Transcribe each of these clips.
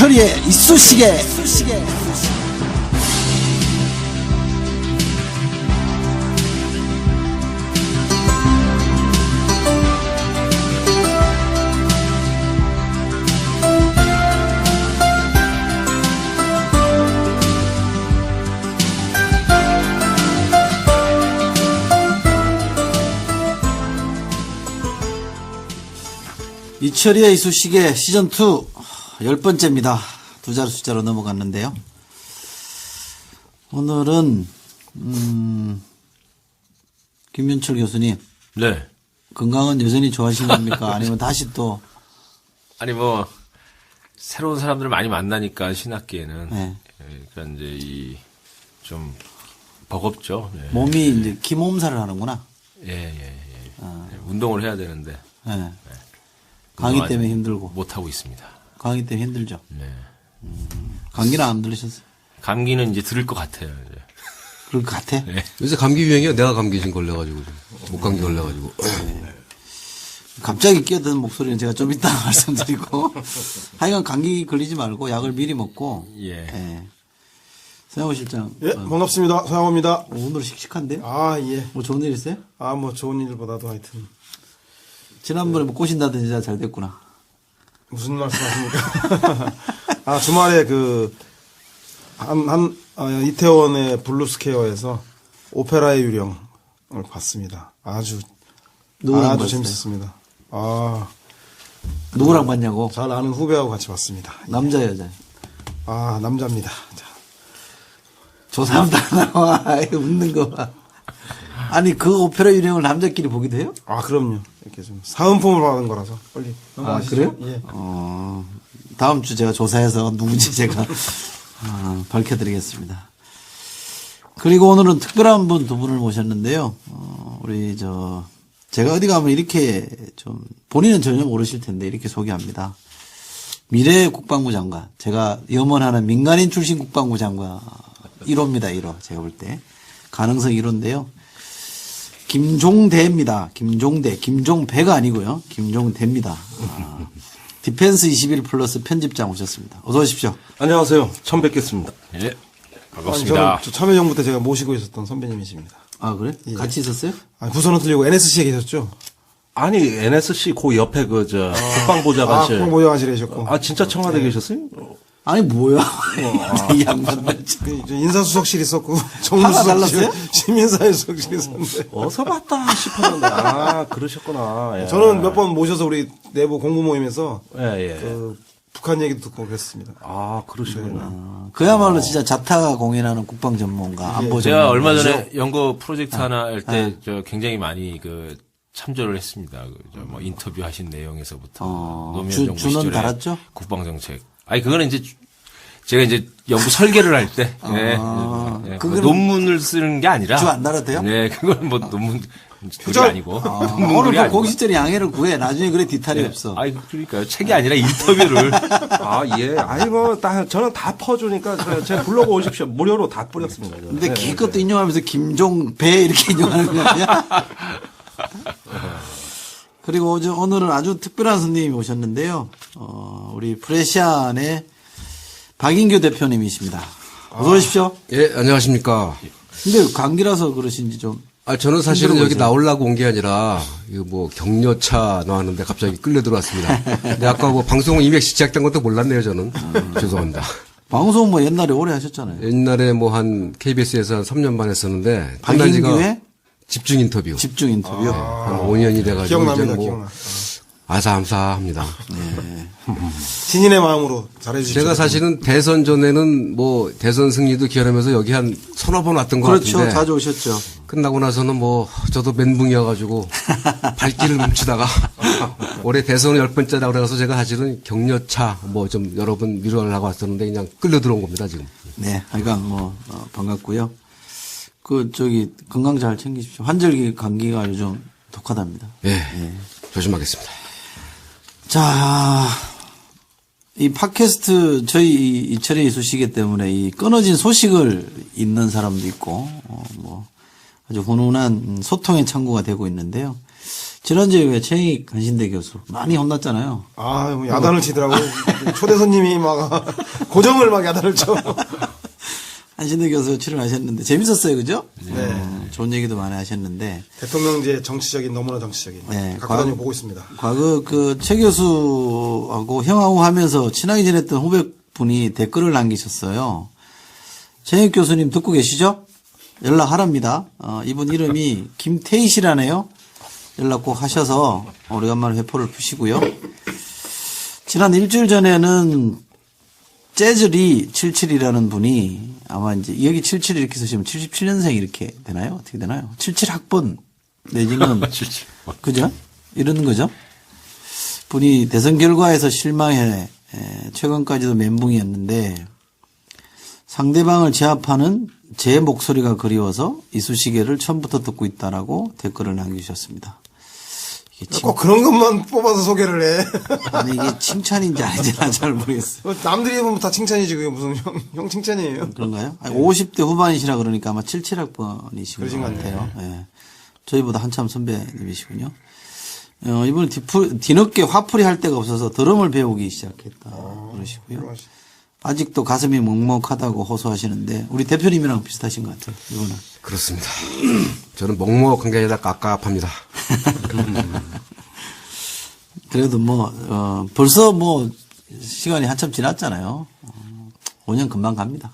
이철이의 이쑤시개. 이철이의 이쑤시개 시즌2 10번째입니다. 두 자리 숫자로 넘어갔는데요. 오늘은 김윤철 교수님, 네. 건강은 여전히 좋아하신 겁니까? 아니면 다시 또 아니 뭐 새로운 사람들을 많이 만나니까 신학기에는 네. 그러니까 이제 이 좀 버겁죠. 예. 몸이 이제 기몸살을 하는구나. 예. 운동을 해야 되는데 네. 감기 때문에 힘들고. 못 하고 있습니다. 감기 때문에 힘들죠. 네. 감기는 안 들으셨어요? 감기는 이제 들을 것 같아요. 이제. 그럴 것 같아? 네. 요새 감기 유행이야. 내가 감기 좀 걸려가지고. 목감기 걸려가지고. 갑자기 끼어드는 목소리는 제가 좀 이따 말씀드리고. 하여간 감기 걸리지 말고 약을 미리 먹고. 예. 서영호 실장. 예, 반갑습니다. 서영호입니다. 오늘 씩씩한데요? 아, 예. 뭐 좋은 일 있어요? 아, 뭐 좋은 일보다도 하여튼 지난번에 뭐 꼬신다든지 잘 됐구나. 무슨 말씀하십니까? 아, 주말에 이태원의 블루스퀘어에서 오페라의 유령을 봤습니다. 아주 누구랑 봤어요? 재밌었습니다. 아, 누구랑 봤냐고? 잘 아는 후배하고 같이 봤습니다. 남자, 여자. 아, 남자입니다. 자, 조사한다 나와. 웃는 거 봐. 아니, 그 오페라 유령을 남자끼리 보기도 해요? 아, 그럼요. 이렇게 좀 사은품을 받은 거라서 빨리 넘어가시죠. 그래요? 예. 다음 주 제가 조사해서 누군지 제가 밝혀드리겠습니다. 그리고 오늘은 특별한 분 두 분을 모셨는데요. 제가 어디 가면 이렇게 좀, 본인은 전혀 모르실 텐데 이렇게 소개합니다. 미래 국방부 장관. 제가 염원하는 민간인 출신 국방부 장관 1호입니다, 1호. 제가 볼 때. 가능성 1호인데요. 김종대입니다. 김종대. 김종배가 아니고요. 김종대입니다. 디펜스 21 플러스 편집장 오셨습니다. 어서 오십시오. 안녕하세요. 처음 뵙겠습니다. 예. 아니, 반갑습니다. 저는 참여정부 때 제가 모시고 있었던 선배님이십니다. 아, 그래? 예. 같이 있었어요? 아, 부서는 틀리고 NSC에 계셨죠? 아니, NSC 그 옆에 국방보좌관실. 국방보좌관실에 계셨고. 아, 진짜 청와대 계셨어요? 아니, 뭐야. 이 양반들. 인사수석실 있었고, 달랐어요? 정무수석실, 시민사회수석실 있었는데. 어서 봤다 싶었는데. 아, 그러셨구나. 예. 저는 몇 번 모셔서 우리 내부 공부 모임에서 예. 북한 얘기도 듣고 그랬습니다. 아, 그러시구나. 그야말로 진짜 자타가 공인하는 국방 전문가, 안보 전문가. 제가 얼마 전에 연구 프로젝트 하나 할 때 저 굉장히 많이 참조를 했습니다. 뭐 인터뷰 하신 내용에서부터 노무현 정부 주는 시절에 달았죠? 국방정책. 아니 그거는 이제 제가 이제 연구 설계를 할 때 그거는 논문을 쓰는 게 아니라 주 안 달아도 돼요? 네, 그건 뭐 논문 그게 아니고 논문이 오늘 아니고. 공식적인 양해를 구해. 나중에 그래 뒤탈이 없어. 아이 그러니까요. 책이 아니라 인터뷰를 아, 예. 아니, 저는 다 퍼주니까 제 블로그 오십시오. 무료로 다 뿌렸습니다. 저는. 근데 기껏도 인용하면서 김종배 이렇게 인용하는 거 아니야? 그리고 오늘은 아주 특별한 손님이 오셨는데요. 우리 프레시안의 박인규 대표님이십니다. 어서 오십시오. 예, 안녕하십니까. 근데 감기라서 그러신지 좀. 아, 저는 사실은 힘들어 여기 보이세요. 나오려고 온 게 아니라, 이거 뭐 격려차 나왔는데 갑자기 끌려 들어왔습니다. 근데 아까 뭐 방송은 이미 시작된 것도 몰랐네요, 저는. 죄송합니다. 방송 뭐 옛날에 오래 하셨잖아요. 옛날에 뭐 KBS에서 한 3년 반 했었는데, 끝난 지가 박인규의 집중 인터뷰. 집중 인터뷰. 한 5년이 돼가지고, 기억납니다, 이제 뭐 기억나. 아사암사합니다. 신인의 마음으로 잘해주십시오. 제가 사실은 대선 전에는 뭐 대선 승리도 기원하면서 여기 한 서너 번 왔던 것 그렇죠. 같은데 자주 오셨죠. 끝나고 나서는 뭐 저도 멘붕이어가지고 발길을 멈추다가 올해 대선 10번째라고 그래서 제가 사실은 격려차 뭐 좀 여러 번 위로하려고 왔었는데 그냥 끌려 들어온 겁니다 지금. 네. 하여간 반갑고요. 건강 잘 챙기십시오. 환절기 감기가 요즘 독하답니다. 예, 조심하겠습니다. 자, 이 팟캐스트 저희 이철의 이쑤시개 때문에 이 끊어진 소식을 읽는 사람도 있고 아주 훈훈한 소통의 창구가 되고 있는데요. 지난주에 왜 최익 간신대 교수 많이 혼났잖아요. 아, 뭐 야단을 치더라고. 초대 손님이 막 고정을 막 야단을 쳐. 한신대 교수 출연하셨는데 재밌었어요, 그죠? 네. 좋은 얘기도 많이 하셨는데 대통령제 정치적인 너무나 정치적인. 네, 갖고 다니고 보고 있습니다. 과거 그 최 교수하고 형하고 하면서 친하게 지냈던 후배분이 댓글을 남기셨어요. 최익 교수님 듣고 계시죠? 연락하랍니다. 이분 이름이 김태희 씨라네요. 연락 꼭 하셔서 오래간만에 회포를 푸시고요. 지난 일주일 전에는 재즈리 77이라는 분이 아마 이제 여기 77 이렇게 쓰시면 77년생 이렇게 되나요? 어떻게 되나요? 77학번 내지는 그죠? 이러는 거죠. 분이 대선 결과에서 실망해 최근까지도 멘붕이었는데 상대방을 제압하는 제 목소리가 그리워서 이쑤시개를 처음부터 듣고 있다라고 댓글을 남기셨습니다. 이게 꼭 그런 것만 뽑아서 소개를 해. 아니 이게 칭찬인지 아닌지 난 잘 모르겠어요. 남들이 보면 다 칭찬이지 그게 무슨 형 칭찬이에요. 그런가요? 아니, 50대 후반이시라 그러니까 아마 77학번이신 것 그러신 것 같아요. 예. 저희보다 한참 선배님이시군요. 이분은 뒤늦게 화풀이 할 데가 없어서 드럼을 배우기 시작했다 그러시고요. 아직도 가슴이 먹먹하다고 호소하시는데 우리 대표님이랑 비슷하신 것 같아요. 이분은. 그렇습니다. 저는 먹먹한 게 아니라 깝깝합니다. 그래도 벌써 시간이 한참 지났잖아요. 5년 금방 갑니다.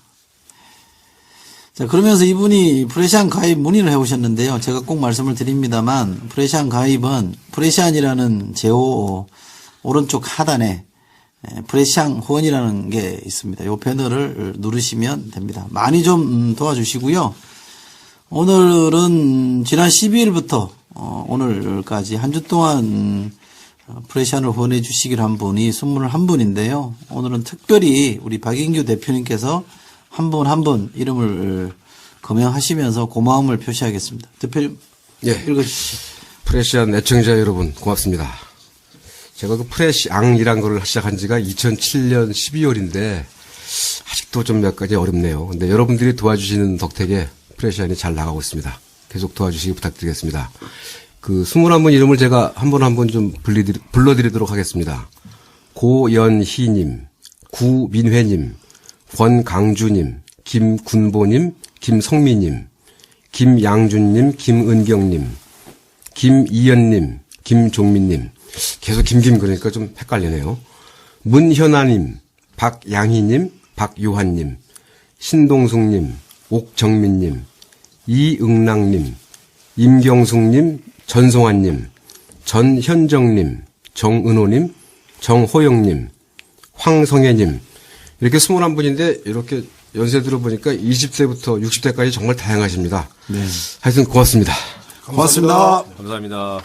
자, 그러면서 이분이 프레시안 가입 문의를 해오셨는데요. 제가 꼭 말씀을 드립니다만, 프레시안 가입은 프레시안이라는 제호 오른쪽 하단에 프레시안 후원이라는 게 있습니다. 이 배너를 누르시면 됩니다. 많이 좀 도와주시고요. 오늘은 지난 12일부터 오늘까지 한 주 동안 프레시안을 후원해 주시기로 한 분이 21분인데요. 오늘은 특별히 우리 박인규 대표님께서 한 분 한 분 이름을 거명하시면서 고마움을 표시하겠습니다. 대표님 예. 읽어주시죠. 프레시안 애청자 여러분 고맙습니다. 제가 그 프레시앙이란 걸 시작한 지가 2007년 12월인데 아직도 좀 몇 가지 어렵네요. 근데 여러분들이 도와주시는 덕택에 프레시안이 잘 나가고 있습니다. 계속 도와주시기 부탁드리겠습니다. 그 21분 이름을 제가 한 분 한 분 좀 불러드리도록 하겠습니다. 고연희님, 구민회님, 권강주님, 김군보님, 김성미님, 김양준님, 김은경님, 김이연님, 김종민님, 계속 김김 그러니까 좀 헷갈리네요. 문현아님, 박양희님, 박요한님, 신동숙님, 옥정민님, 이응랑님, 임경숙님, 전송환님, 전현정님, 정은호님, 정호영님, 황성애님 이렇게 21분인데 이렇게 연세 들어보니까 20대부터 60대까지 정말 다양하십니다. 네. 하여튼 고맙습니다. 고맙습니다. 감사합니다.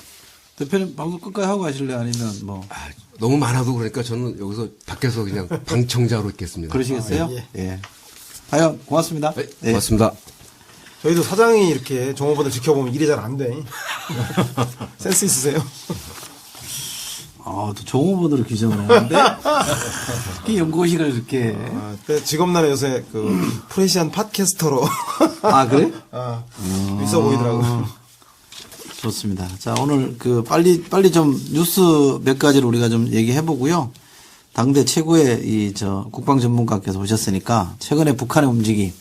대표님 방송 끝까지 하고 가실래요? 아니면 너무 많아도 그러니까 저는 여기서 밖에서 그냥 방청자로 있겠습니다. 그러시겠어요? 예. 하여 고맙습니다. 네, 네. 고맙습니다. 저희도 사장이 이렇게 종업원들 지켜보면 일이 잘 안 돼. 센스 있으세요? 또 종업원으로 규정을 하는데 특히 연구실을 이렇게 직업란에 요새 프레시안 팟캐스터로 그래? 있어 보이더라고요. 좋습니다. 자, 오늘 빨리 좀 뉴스 몇 가지를 우리가 좀 얘기해 보고요. 당대 최고의 국방 전문가께서 오셨으니까 최근에 북한의 움직임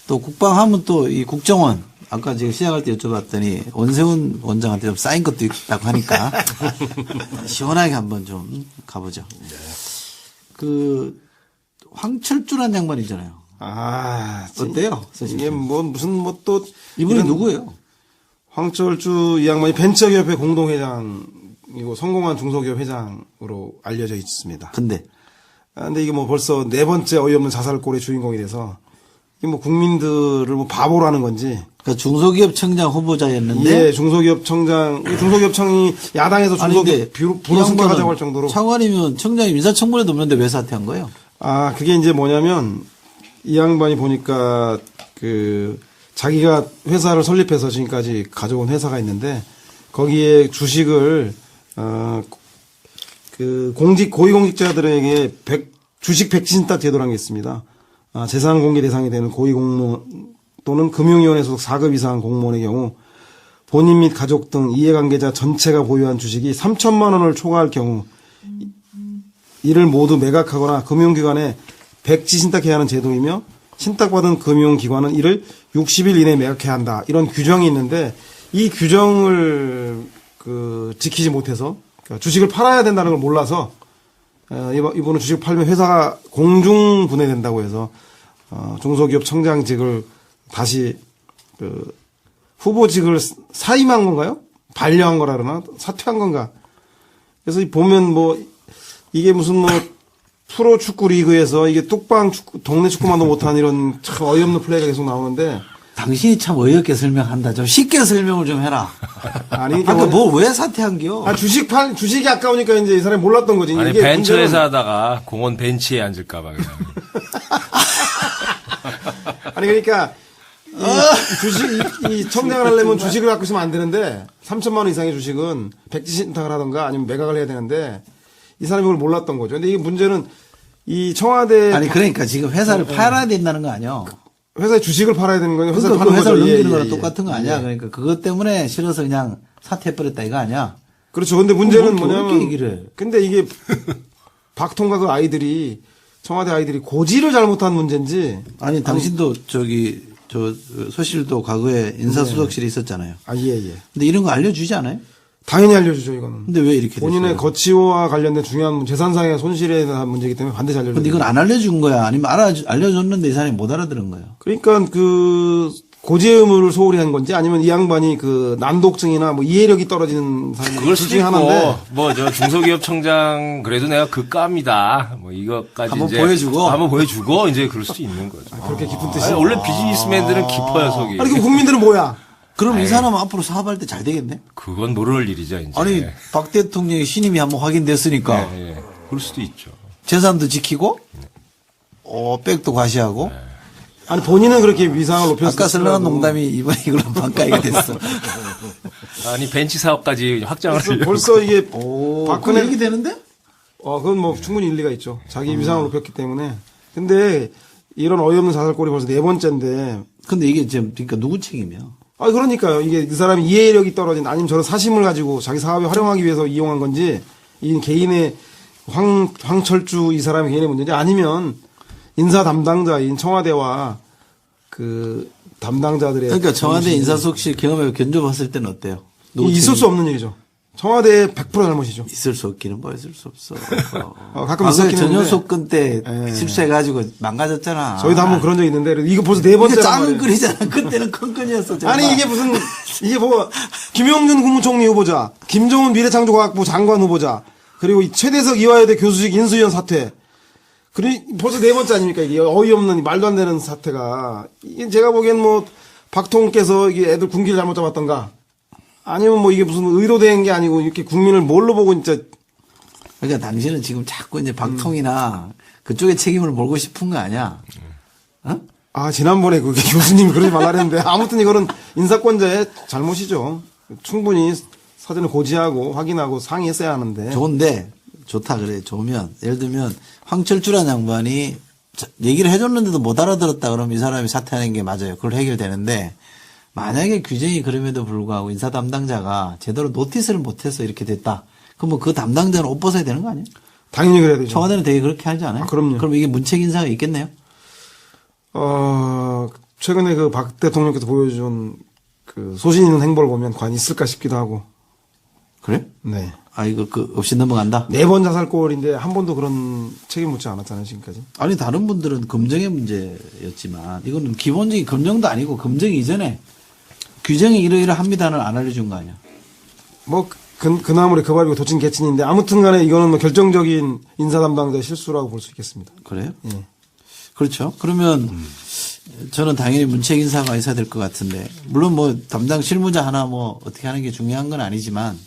또 국방하면 또 이 국정원 아까 제가 시작할 때 여쭤봤더니 원세훈 원장한테 좀 쌓인 것도 있다고 하니까 시원하게 한번 좀 가보죠. 황철주란 양반 있잖아요. 어때요? 이게 무슨 또 이분이 누구예요? 황철주 이 양반이 벤처기업회 공동회장이고 성공한 중소기업 회장으로 알려져 있습니다. 근데 이게 벌써 네 번째 어이없는 자살골의 주인공이 돼서 이게 국민들을 바보로 하는 건지. 그러니까 중소기업 청장 후보자였는데. 예, 중소기업청이 야당에서 중소기업 부로 승격하자고 할 정도로. 차관이면 청장이 인사청문회도 없는데 왜 사퇴한 거예요? 그게 이제 뭐냐면 이 양반이 보니까 자기가 회사를 설립해서 지금까지 가져온 회사가 있는데 거기에 주식을 고위공직자들에게 주식 백신딱 제도라는 게 있습니다. 재산 공개 대상이 되는 고위공무원 또는 금융위원회 소속 4급 이상 공무원의 경우 본인 및 가족 등 이해관계자 전체가 보유한 주식이 3천만 원을 초과할 경우 이를 모두 매각하거나 금융기관에 백지 신탁해야 하는 제도이며 신탁받은 금융기관은 이를 60일 이내에 매각해야 한다. 이런 규정이 있는데 이 규정을 지키지 못해서 그러니까 주식을 팔아야 된다는 걸 몰라서 이분은 주식 팔면 회사가 공중 분해된다고 해서 중소기업 청장직을 다시 후보직을 사임한 건가요? 반려한 거라 그러나 사퇴한 건가? 그래서 보면 뭐 이게 무슨 뭐 프로 축구 리그에서 이게 뚝방 축구 동네 축구만도 못하는 이런 참 어이없는 플레이가 계속 나오는데 당신이 참 어이없게 설명한다. 좀 쉽게 설명을 좀 해라. 아니 아까 뭐 왜 사퇴한겨? 주식이 아까우니까 이제 이 사람이 몰랐던 거지. 아니 이게 벤처에서 하다가 공원 벤치에 앉을까봐 그냥. 아니 그러니까 이 청장을 하려면 주식을 갖고 있으면 안 되는데 3천만 원 이상의 주식은 백지 신탁을 하던가 아니면 매각을 해야 되는데 이 사람이 그걸 몰랐던 거죠. 근데 이게 문제는 이 청와대 아니 그러니까 지금 회사를 팔아야 된다는 거 아니야? 회사에 주식을 팔아야 되는 거냐? 회사 그러니까 그 회사를 거죠. 넘기는 예, 거랑 예, 똑같은 거 아니야? 예. 그러니까 그것 때문에 싫어서 그냥 사퇴해버렸다 이거 아니야? 그렇죠. 근데 문제는 뭐 이렇게 뭐냐면 얘기를 해? 근데 이게 박통과 그 아이들이 청와대 아이들이 고지를 잘못한 문제인지 아니 당신도 저 소실도 과거에 인사수석실에 있었잖아요. 예. 근데 이런 거 알려주지 않아요? 당연히 알려주죠 이거는. 근데 왜 이렇게 본인의 됐어요? 거치와 관련된 중요한 재산상의 손실에 대한 문제이기 때문에 반드시 알려줘요. 근데 이건 안 알려준 거야? 아니면 알려줬는데 이 사람이 못 알아들은 거예요? 그러니까 그 고지의 의무를 소홀히 한 건지 아니면 이 양반이 그 난독증이나 뭐 이해력이 떨어지는 사람이 그걸 둘 수도 중에 있고 하나인데 뭐 저 중소기업 청장 그래도 내가 그까입니다. 뭐 이것까지 한번 이제 보여주고. 한번 보여주고 이제 그럴 수도 있는 거죠. 그렇게 깊은 뜻이. 아니, 원래 비즈니스맨들은 깊어요 속이. 아니 그럼 국민들은 뭐야? 그럼 이 사람은 앞으로 사업할 때 잘 되겠네? 그건 모를 일이죠 이제. 아니 박 대통령의 신임이 한번 확인됐으니까 예. 그럴 수도 있죠. 재산도 지키고 백도 과시하고 아니 본인은 그렇게 위상을 높였을 아까 설렁한 농담이 이번에 이걸로 반가이가 됐어. 아니 벤치 사업까지 확장을 하려고. 벌써 이게 오, 박근혜 그건 얘기 되는데? 그건 뭐 충분히 일리가 있죠. 자기 위상을 높였기 때문에. 근데 이런 어이없는 자살골이 벌써 네 번째인데. 근데 이게 지금 그러니까 누구 책임이야? 그러니까요. 이게 이 사람이 이해력이 떨어진 아니면 저런 사심을 가지고 자기 사업에 활용하기 위해서 이용한 건지 이 개인의 황철주 이 사람의 개인의 문제인지 아니면 인사 담당자인 청와대와 그 담당자들의 그러니까 청와대 인사수석실 경험에 견줘봤을 때는 어때요? 누구 있을 책임? 수 없는 일이죠. 청와대의 100% 잘못이죠. 있을 수 없기는 뭐 있을 수 없어. 가끔 과거에 있었긴 전효석 건 때 예. 실수해가지고 망가졌잖아. 저희도 한번 그런 적이 있는데 이거 벌써 네 번째. 이게 작은 건이잖아. 그때는 큰 건이었어. 정말. 아니 이게 무슨 이게 뭐 김용준 국무총리 후보자, 김종훈 미래창조과학부 장관 후보자, 그리고 이 최대석 이화여대 교수직 인수위원 사퇴. 그리고 벌써 네 번째 아닙니까 이게 어이없는 말도 안 되는 사태가. 이게 제가 보기엔 뭐 박통께서 이게 애들 군기를 잘못 잡았던가 아니면 뭐 이게 무슨 의도된 게 아니고 이렇게 국민을 뭘로 보고 진짜. 그러니까 당신은 지금 자꾸 이제 박통이나 그쪽에 책임을 몰고 싶은 거 아니야? 어? 지난번에 그 교수님이 그러지 말라 그랬는데 아무튼 이거는 인사권자의 잘못이죠. 충분히 사전에 고지하고 확인하고 상의했어야 하는데. 좋은데 좋다 그래. 좋으면 예를 들면 황철주라는 양반이 얘기를 해줬는데도 못 알아들었다 그러면 이 사람이 사퇴하는 게 맞아요. 그걸 해결되는데 만약에 규정이 그럼에도 불구하고 인사 담당자가 제대로 노티스를 못해서 이렇게 됐다. 그러면 그 담당자는 옷 벗어야 되는 거 아니에요? 당연히 그래야 되죠. 청와대는 되게 그렇게 하지 않아요? 그럼요. 그럼 이게 문책 인사가 있겠네요? 최근에 그 박 대통령께서 보여준 그 소신 있는 행보를 보면 과연 있을까 싶기도 하고. 그래? 네. 이거 없이 넘어간다? 네 번 자살골인데 한 번도 그런 책임 묻지 않았잖아요, 지금까지. 아니, 다른 분들은 검증의 문제였지만, 이거는 기본적인 검증도 아니고 검증 이전에 규정이 이러이러합니다는 안 알려준 거 아니야? 뭐, 그나물에 그 밥이고 도친 개친인데, 아무튼 간에 이거는 뭐 결정적인 인사 담당자의 실수라고 볼 수 있겠습니다. 그래요? 예. 그렇죠. 그러면 저는 당연히 문책 인사가 있어야 될 것 같은데, 물론 뭐 담당 실무자 하나 뭐 어떻게 하는 게 중요한 건 아니지만,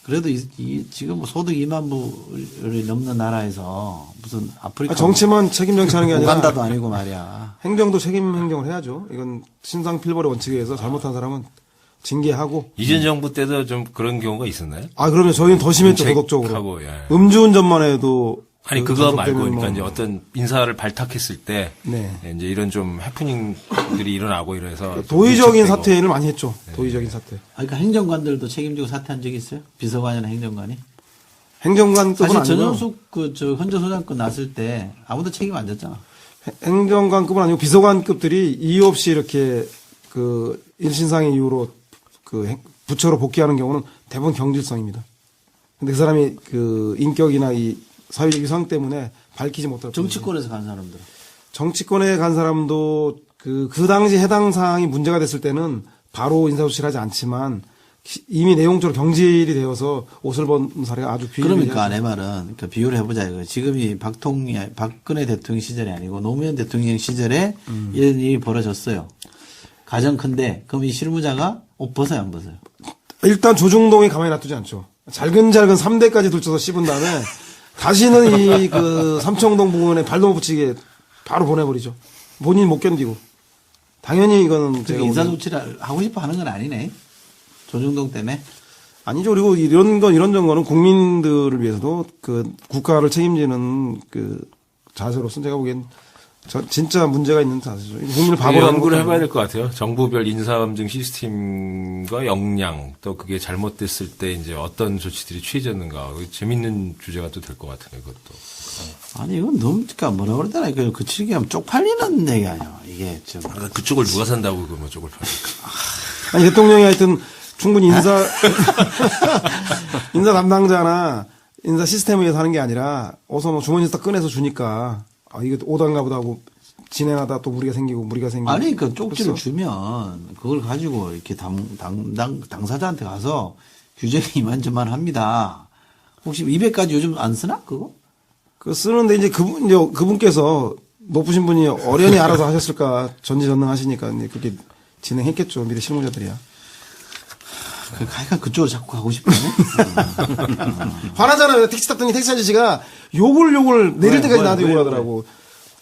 그래도 지금 뭐 소득 2만 불이 넘는 나라에서 무슨 아프리카 정치만 책임 정치하는 게 아니라 우간다도 아니고 말이야. 행정도 책임 행정을 해야죠. 이건 신상필벌의 원칙에 의해서 잘못한 사람은 징계하고. 이전 정부 때도 좀 그런 경우가 있었나요? 그러면 저희는 더 심했죠, 도덕적으로. 하고, 예. 음주운전만 해도 아니 그 그거 말고 전속되면 그러니까 이제 어떤 인사를 발탁했을 때 네. 이제 이런 좀 해프닝들이 일어나고 이래서 도의적인 밀착되고. 사퇴를 많이 했죠. 도의적인 사퇴. 그러니까 행정관들도 책임지고 사퇴한 적이 있어요? 비서관이나 행정관이? 행정관급은 사실 아니고 전현숙 저 헌정소장권 났을 때 아무도 책임 안 졌잖아. 행정관급은 아니고 비서관급들이 이유 없이 이렇게 그 일신상의 이유로 그 부처로 복귀하는 경우는 대부분 경질성입니다. 근데 그 사람이 그 인격이나 이 사회적 이상 때문에 밝히지 못할 정치권에서 간 사람들. 정치권에 간 사람도 그 당시 해당 사항이 문제가 됐을 때는 바로 인사조치를 하지 않지만 이미 내용적으로 경질이 되어서 옷을 벗은 사례가 아주 비일비재하죠. 그러니까 내 말은 그 비유를 해보자 이거. 지금이 박근혜 대통령 시절이 아니고 노무현 대통령 시절에 이런 일이 벌어졌어요. 가정컨대 그럼 이 실무자가 옷 벗어요 안 벗어요? 일단 조중동이 가만히 놔두지 않죠. 잘근잘근 3대까지 들쳐서 씹은 다음에 다시는 이 그 삼청동 부근에 발도 못 붙이게 바로 보내버리죠. 본인 못 견디고. 당연히 이거는 제가 인사 보기엔- 조치를 하고 싶어 하는 건 아니네. 조중동 때문에. 아니죠. 그리고 이런 거는 국민들을 위해서도 그 국가를 책임지는 그 자세로서 제가 보기엔 진짜 문제가 있는 자세죠. 국민을 바보로 하는 연구를 것도 해봐야 아니고. 될 것 같아요. 정부별 인사검증 시스템과 역량 또 그게 잘못됐을 때 이제 어떤 조치들이 취해졌는가 재밌는 주제가 또 될 것 같은데 그것도. 아니 이건 너무 그러니까 뭐라 그러더라. 그 그치기하면 쪽팔리는 얘기 아니야. 이게 좀. 그쪽을 누가 산다고 그뭐 쪽을 팔까? 아니 대통령이 하여튼 충분히 인사 담당자나 인사 시스템에 의해서 하는 게 아니라 어서 뭐 주머니에서 딱 꺼내서 주니까 이게 오단가 보다 하고 진행하다 또 무리가 생기고 아니 그 쪽지를 그렇죠? 주면 그걸 가지고 이렇게 당사자한테 가서 규정이 이만저만 합니다. 혹시 200까지 요즘 안 쓰나 그거? 그 쓰는데 이제 그분께서 높으신 분이 어련히 알아서 하셨을까 전지전능하시니까 이제 그렇게 진행했겠죠. 미래 실무자들이야. 하여간 그쪽으로 자꾸 가고 싶네. 화나잖아요. 택시 탔더니 택시 아저씨가 욕을 내릴 때까지 나한테 욕을 하더라고.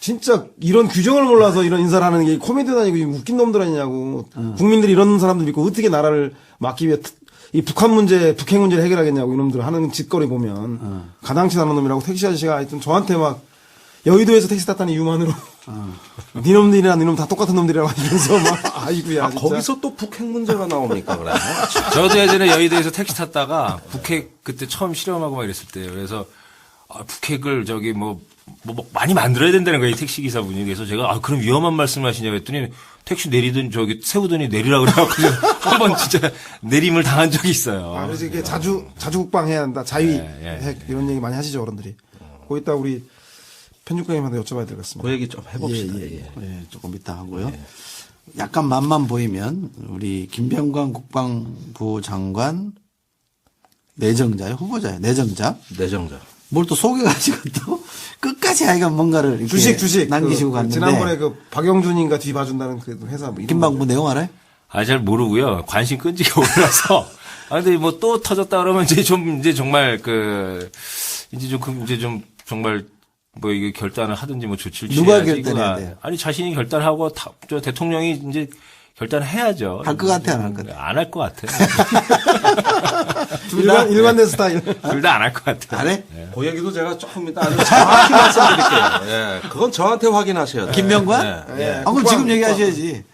진짜 이런 규정을 몰라서 이런 인사를 하는 게 코미디도 아니고 웃긴 놈들 아니냐고. 국민들이 이런 사람들 믿고 어떻게 나라를 막기 위해 이 북핵 문제를 해결하겠냐고 이놈들 하는 짓거리 보면 가당치 않은 놈이라고 택시 아저씨가 하여튼 저한테 막 여의도에서 택시 탔다는 이유만으로 니놈들이랑 니놈 다 똑같은 놈들이라고 하면서 막 아이고야 진짜. 거기서 또 북핵 문제가 나옵니까, 그래? 저도 예전에 여의도에서 택시 탔다가 북핵 그때 처음 실험하고 막 이랬을 때요. 그래서 북핵을 저기 뭐 많이 만들어야 된다는 거예요, 택시 기사분이. 그래서 제가 그럼 위험한 말씀하시냐고 했더니 택시 내리든 저기 세우더니 내리라고 그래갖고 한번 진짜 내림을 당한 적이 있어요. 그래서 이게 자주 국방해야 한다. 자위 예. 핵 이런 얘기 많이 하시죠 어른들이. 거기다 우리 편집장님한테 여쭤봐야 될 것 같습니다. 그 얘기 좀 해봅시다. 예, 조금 이따 하고요. 약간 맛만 보이면 우리 김병관 국방부 장관 내정자의 후보자예요. 내정자. 내정자. 뭘 또 속여가지고 또 끝까지 하여간 뭔가를 이렇게 주식 남기시고 갔는데. 지난번에 그 박영준인가 뒤 봐준다는 그 회사 뭐 이런 김방부 내용 알아요? 잘 모르고요. 관심 끈질게 올라서. 근데 뭐 또 터졌다 그러면 이제 정말 이제 좀 정말 뭐 이게 결단을 하든지 뭐 조치를 누가 취해야지. 결단해야 돼요? 아니 자신이 결단하고 저 대통령이 이제 결단해야죠. 할 것 같아, 안 할 것 같아? 안 할 것 같아. 일관된 스타일. 둘 다 안 할 것 같아. 안 해? 그 얘기도 제가 조금 이따 아주 정확히 말씀드릴게요. 예, 그건 저한테 확인하셔야 돼요. 김병관? 예. 그럼 지금 얘기하셔야지.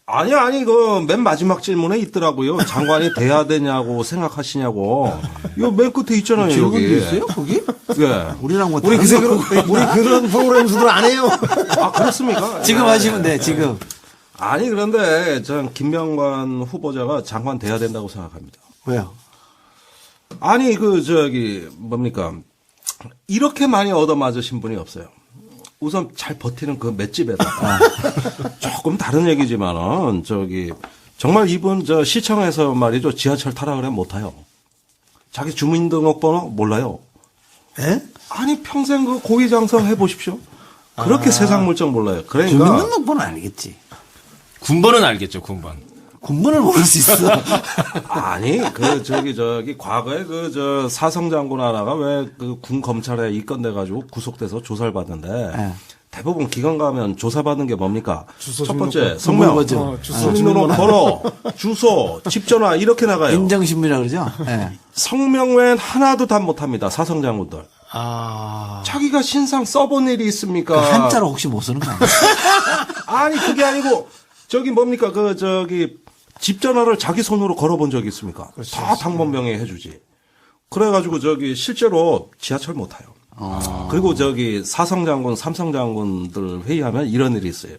아니, 그, 맨 마지막 질문에 있더라고요. 장관이 돼야 되냐고 생각하시냐고. 이거 맨 끝에 있잖아요, 질문도 여기. 있어요, 거기? 예. 우리랑 뭐 우리 다른 우리 그런 프로그램 수들 안 해요. 그렇습니까? 지금 예. 하시면 돼, 지금. 아니, 그런데 전 김명관 후보자가 장관 돼야 된다고 생각합니다. 왜요? 아니, 뭡니까. 이렇게 많이 얻어맞으신 분이 없어요. 우선 잘 버티는 그 맷집에다가 조금 다른 얘기지만은 정말 이분 시청에서 말이죠 지하철 타라 그러면 못 타요. 자기 주민등록번호 몰라요. 예? 아니 평생 그 고위장성 해보십시오. 그렇게 세상 물정 몰라요. 그러니까 주민등록번호 알겠지. 군번은 알겠죠, 군번. 군번을 모를 수 있어. 아니 과거에 사성 장군 하나가 왜 그 군 검찰에 입건돼 가지고 구속돼서 조사를 받는데. 예. 대부분 기관 가면 조사받는 게 뭡니까? 주소, 첫 번째 주민등록번. 성명, 주민번호. 주민등록번호, 주소, 집 전화 이렇게 나가요. 인정신문이라 그러죠? 예. 성명 외엔 하나도 답 못합니다. 사성장군들. 자기가 신상 써본 일이 있습니까? 한자로 혹시 못 쓰는 거 아니에요? 아니 그게 아니고 저기 뭡니까 집 전화를 자기 손으로 걸어본 적이 있습니까? 다 당번병에 해주지. 그래가지고 실제로 지하철 못 타요. 그리고 사성장군, 삼성장군들 회의하면 이런 일이 있어요.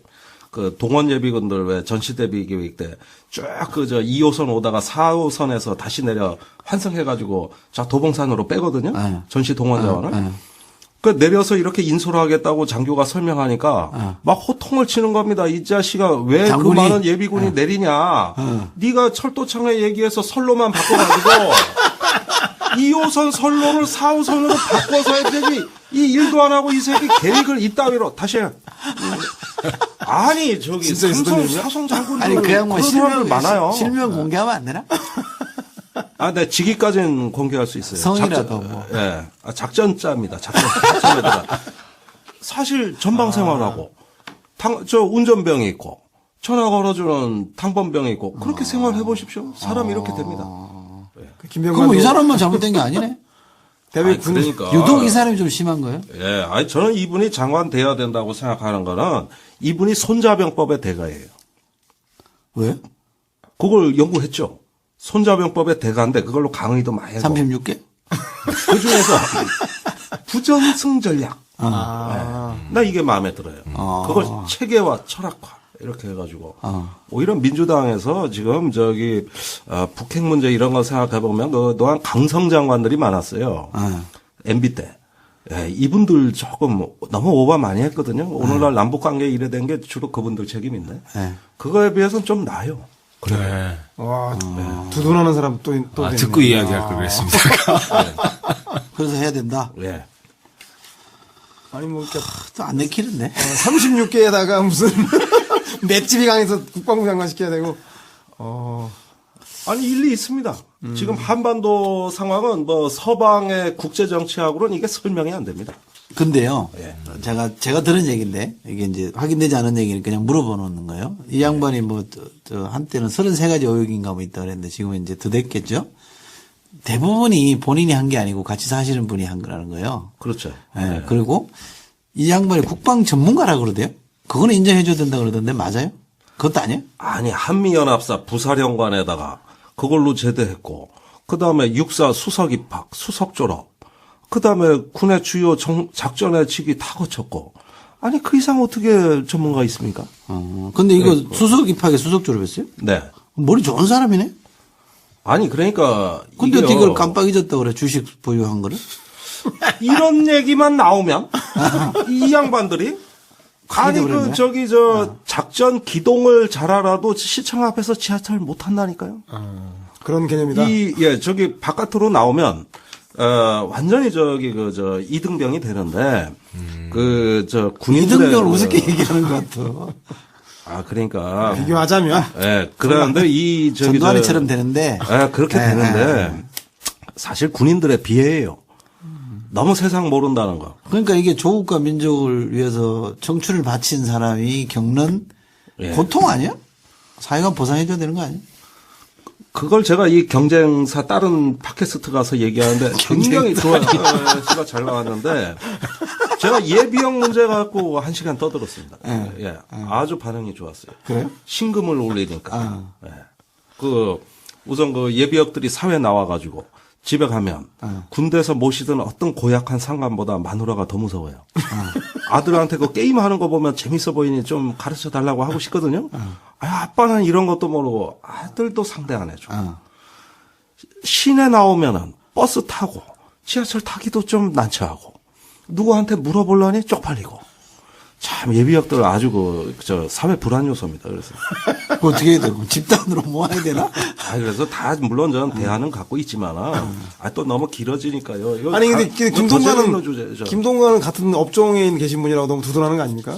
동원 예비군들 왜 전시대비 교육 때 쭉 2호선 오다가 4호선에서 다시 내려 환승해가지고 도봉산으로 빼거든요. 네. 전시 동원 자원을. 내려서 이렇게 인솔 하겠다고 장교가 설명하니까 막 호통을 치는 겁니다. 이 자식아 왜 그 장군이? 많은 예비군이 내리냐. 네가 철도청에 얘기해서 선로만 바꿔가지고 2호선 선로를 4호선으로 바꿔서 해야 되지. 이 일도 안 하고 이 새끼 계획을 이따위로 다시 해. 아니 사성 장군들 아니 그 양반 그런 사람들 많아요. 실명 공개하면 안 되나? 네, 직위까지는 공개할 수 있어요. 성이라도 뭐. 예. 작전자입니다. 작전자입니다. 사실 전방 생활하고 운전병이 있고 전화 걸어주는 당번병이 있고 그렇게 생활해 보십시오. 사람이 이렇게 됩니다. 그럼 이 사람만 잘못된 게 아니네? 대외 군 그러니까 유독 이 사람이 좀 심한 거예요? 예, 아니 저는 이분이 장관 돼야 된다고 생각하는 거는 이분이 손자병법의 대가예요. 왜? 그걸 연구했죠. 손자병법의 대가인데 그걸로 강의도 많이 하고 36개? 그 중에서 부정승 전략. 나 이게 마음에 들어요. 그걸 체계화, 철학화 이렇게 해가지고 오히려 민주당에서 지금 북핵 문제 이런 거 생각해 보면 그동안 강성 장관들이 많았어요. MB 때. 예, 이분들 조금 너무 오버 많이 했거든요. 오늘날 남북 관계 이래 된 게 주로 그분들 책임인데 그거에 비해서는 좀 나아요. 그래. 와, 두둔하는 사람 또 듣고 이야기할 걸 그랬습니다. 그래서 해야 된다. 예. 아니 뭐 이렇게 또 안 내키는데? 36개에다가 무슨 맷집이 강해서 국방부 장관 시켜야 되고 아니 일리 있습니다. 지금 한반도 상황은 서방의 국제 정치하고는 이게 설명이 안 됩니다. 근데요, 제가 들은 얘기인데, 이게 이제 확인되지 않은 얘기는 그냥 물어보는 거예요. 이 양반이 한때는 33가지 의혹인가 있다 그랬는데 지금은 이제 더 됐겠죠? 대부분이 본인이 한 게 아니고 같이 사시는 분이 한 거라는 거예요. 그렇죠. 네. 그리고 이 양반이 국방 전문가라고 그러대요? 그거는 인정해줘야 된다 그러던데 맞아요? 그것도 아니에요? 아니 한미연합사 부사령관에다가 그걸로 제대했고 그다음에 육사 수석 입학, 수석 졸업 그다음에 군의 주요 작전의 직위 다 거쳤고 아니 그 이상 어떻게 전문가 있습니까? 근데 이거 수석 입학에 수석 졸업했어요? 네. 머리 좋은 사람이네? 아니 그러니까 근데 이게요, 어떻게 그걸 깜빡 잊었다고 그래? 주식 보유한 거를? 이런 얘기만 나오면 이 양반들이 아니 그랬네. 작전 기동을 잘 알아도 시청 앞에서 지하철 못 탄다니까요. 그런 개념이다. 바깥으로 나오면 완전히 이등병이 되는데 군인들의 이등병을 우습게 얘기하는 것 같아. 그러니까 비교하자면 그런데 전두환이처럼 되는데 그렇게 되는데 사실 군인들의 비애예요. 너무 세상 모른다는 거. 그러니까 이게 조국과 민족을 위해서 청춘을 바친 사람이 겪는 고통 아니야? 사회가 보상해줘야 되는 거 아니야? 그걸 제가 이 경쟁사 다른 팟캐스트 가서 얘기하는데 굉장히 좋아요. 수가 잘 나왔는데 제가 예비역 문제 갖고 1시간 떠들었습니다. 예. 아주 반응이 좋았어요. 그래요? 신금을 올리니까. 예. 우선 예비역들이 사회 나와가지고 집에 가면 군대에서 모시던 어떤 고약한 상관보다 마누라가 더 무서워요. 아들한테 게임하는 거 보면 재밌어 보이니 좀 가르쳐 달라고 하고 싶거든요. 아빠는 이런 것도 모르고 아들도 상대 안 해줘. 시내 나오면은 버스 타고 지하철 타기도 좀 난처하고 누구한테 물어보려니 쪽팔리고 참 예비역들 아주 사회 불안 요소입니다. 그래서 어떻게 해야 되고 집단으로 모아야 되나? 그래서 다 물론 저는 대안은 갖고 있지만은 또 너무 길어지니까요. 이거 아니 근데 전체적인 주제죠. 김동관은 같은 업종에 계신 분이라고 너무 두둔하는 거 아닙니까?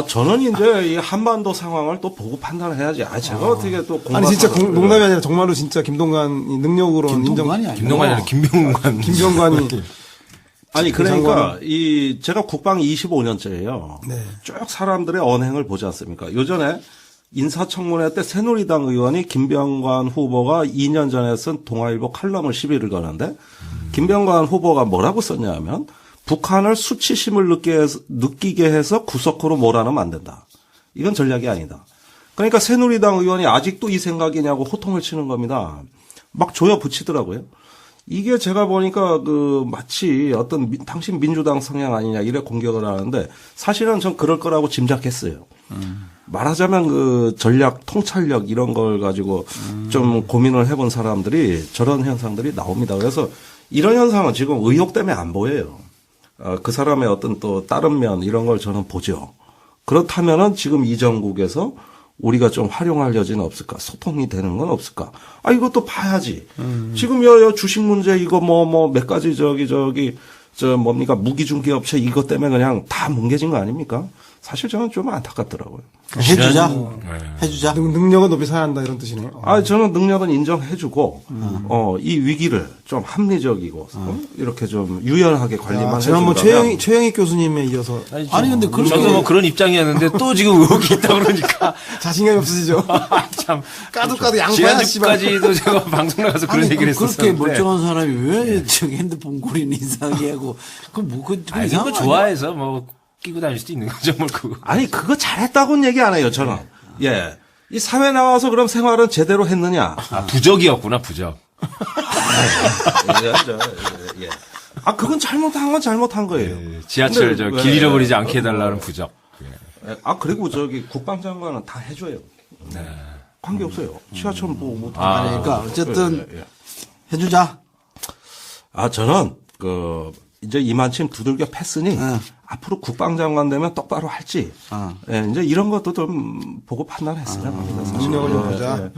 저는 이제 이 한반도 상황을 또 보고 판단을 해야지. 제가 어떻게 또 아니 진짜 농담이 아니라 정말로 진짜 김동관이 능력으로는 김동관이 아니고 김동관이 아니라 김병관. 김병관이 아니 그러니까 제가 국방 25년째예요. 네. 쭉 사람들의 언행을 보지 않습니까? 요전에 인사청문회 때 새누리당 의원이 김병관 후보가 2년 전에 쓴 동아일보 칼럼을 시비를 거는데 김병관 후보가 뭐라고 썼냐면 북한을 수치심을 느끼게 해서 구석으로 몰아넣으면 안 된다. 이건 전략이 아니다. 그러니까 새누리당 의원이 아직도 이 생각이냐고 호통을 치는 겁니다. 막 조여 붙이더라고요. 이게 제가 보니까 마치 어떤 당신 민주당 성향 아니냐 이래 공격을 하는데 사실은 전 그럴 거라고 짐작했어요. 말하자면 전략 통찰력 이런 걸 가지고 좀 고민을 해본 사람들이 저런 현상들이 나옵니다. 그래서 이런 현상은 지금 의혹 때문에 안 보여요. 그 사람의 어떤 또 다른 면 이런 걸 저는 보죠. 그렇다면은 지금 이 정국에서 우리가 좀 활용할 여지는 없을까? 소통이 되는 건 없을까? 이것도 봐야지. 지금 주식 문제 이거 몇 가지 뭡니까? 무기중개업체 이것 때문에 그냥 다 뭉개진 거 아닙니까? 사실 저는 좀 안타깝더라고요. 해주자. 능력은 높이 사야 한다 이런 뜻이네요. 저는 능력은 인정해주고, 이 위기를 좀 합리적이고, 이렇게 좀 유연하게 관리만 지난번 해준다면. 최영익 교수님에 이어서 아니 근데 그렇게 저도 뭐 그런 입장이었는데 또 지금 의혹이 있다 그러니까 자신감이 없으시죠? 참 까도 양파야 씨발. 지난주까지도 제가 방송 나가서 그런 아니, 얘기를 그렇게 했었는데 멀쩡한 사람이 왜 저기 핸드폰 고리는 이상하게 하고 아니 이상한 그거 거 아니야? 좋아해서 뭐 끼고 다닐 수도 있는 거죠 뭐 그거. 아니, 그거 잘했다고는 얘기 안 해요, 저는. 예. 이 사회 나와서 그럼 생활은 제대로 했느냐? 부적이었구나 부적. 예. 그건 잘못한 건 잘못한 거예요. 지하철 근데 길 잃어버리지 않게 해달라는 부적. 그리고 국방장관은 다 해줘요. 관계 없어요. 지하철 뭐. 그러니까 어쨌든 해주자. 저는 이제 이만침 두들겨 팼으니 앞으로 국방장관 되면 똑바로 할지. 예, 이제 이런 것도 좀 보고 판단했어야 합니다. 사실. 능력을 좀 보자.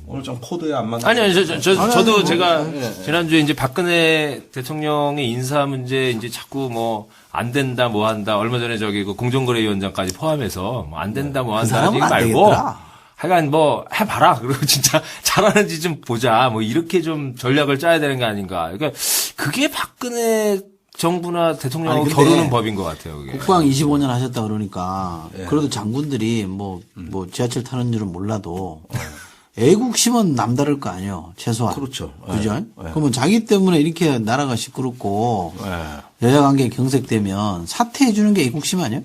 오늘 좀 코드에 안 맞는. 아니요, 저도 제가 지난주에 이제 박근혜 대통령의 인사 문제 이제 자꾸 뭐 안 된다, 뭐 한다. 얼마 전에 그 공정거래위원장까지 포함해서 뭐 안 된다, 뭐 한다 하지 사람은 안 말고. 되겠더라. 하여간 뭐 해봐라. 그리고 진짜 잘하는지 좀 보자. 뭐 이렇게 좀 전략을 짜야 되는 게 아닌가. 그러니까 그게 박근혜 정부나 대통령하고 아니, 근데 겨루는 법인 것 같아요. 그게. 국방 25년 하셨다 그러니까 그래도 장군들이 뭐 지하철 타는 줄은 몰라도 애국심은 남다를 거 아니에요. 최소한. 그렇죠. 그죠? 그러면 자기 때문에 이렇게 나라가 시끄럽고 여야 관계 경색되면 사퇴해 주는 게 애국심 아니에요?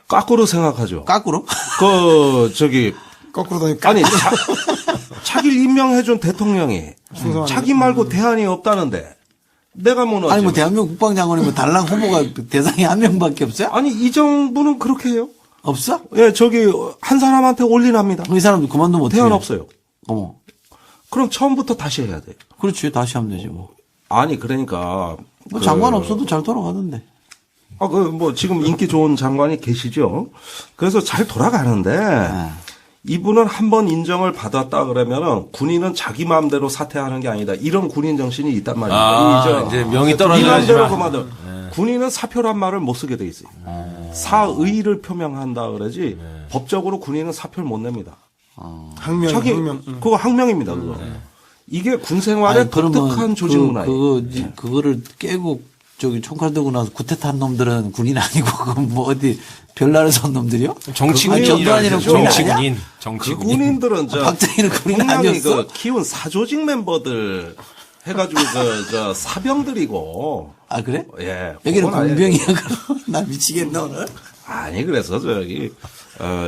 거꾸로 생각하죠. 까꾸로? 거꾸로 다니 아니, 자기를 임명해준 대통령이 자기 말고 대안이 없다는데 내가 뭐 아니 뭐 대한민국 국방장관이 뭐 달랑 후보가 대상이 한 명밖에 없어요? 아니, 이 정부는 그렇게 해요. 없어? 예, 한 사람한테 올인합니다. 이 사람도 그만두면 어떻게 대안 해요? 없어요. 어머. 그럼 처음부터 다시 해야 돼요. 그렇지. 다시 하면 되지 뭐. 아니, 그러니까. 뭐 장관 없어도 잘 돌아가던데. 지금 인기 좋은 장관이 계시죠. 그래서 잘 돌아가는데 이분은 한번 인정을 받았다 그러면은 군인은 자기 마음대로 사퇴하는 게 아니다. 이런 군인 정신이 있단 말입니다. 이제 명이 이 떨어져야지만. 마음대로 그만둬. 군인은 사표란 말을 못 쓰게 돼 있어요. 사의를 표명한다 그러지 법적으로 군인은 사표를 못 냅니다. 항명. 그거 항명입니다. 그거. 이게 군 생활의 독특한 조직 문화예요. 그거를 깨고 총칼 들고 나서 구태타 한 놈들은 군인 아니고 그건 뭐 어디 별나라에서 온 놈들이요? 정치군인이라는 군인 아니야? 정치군인. 그 정치군인. 군인들은 박정희는 군인 분명히 아니었어? 키운 사조직 멤버들 해가지고 사병들이고. 아 그래? 예. 여기는 그건 아니에요. 공병이야 그럼? 나 미치겠네 오늘. 아니 그래서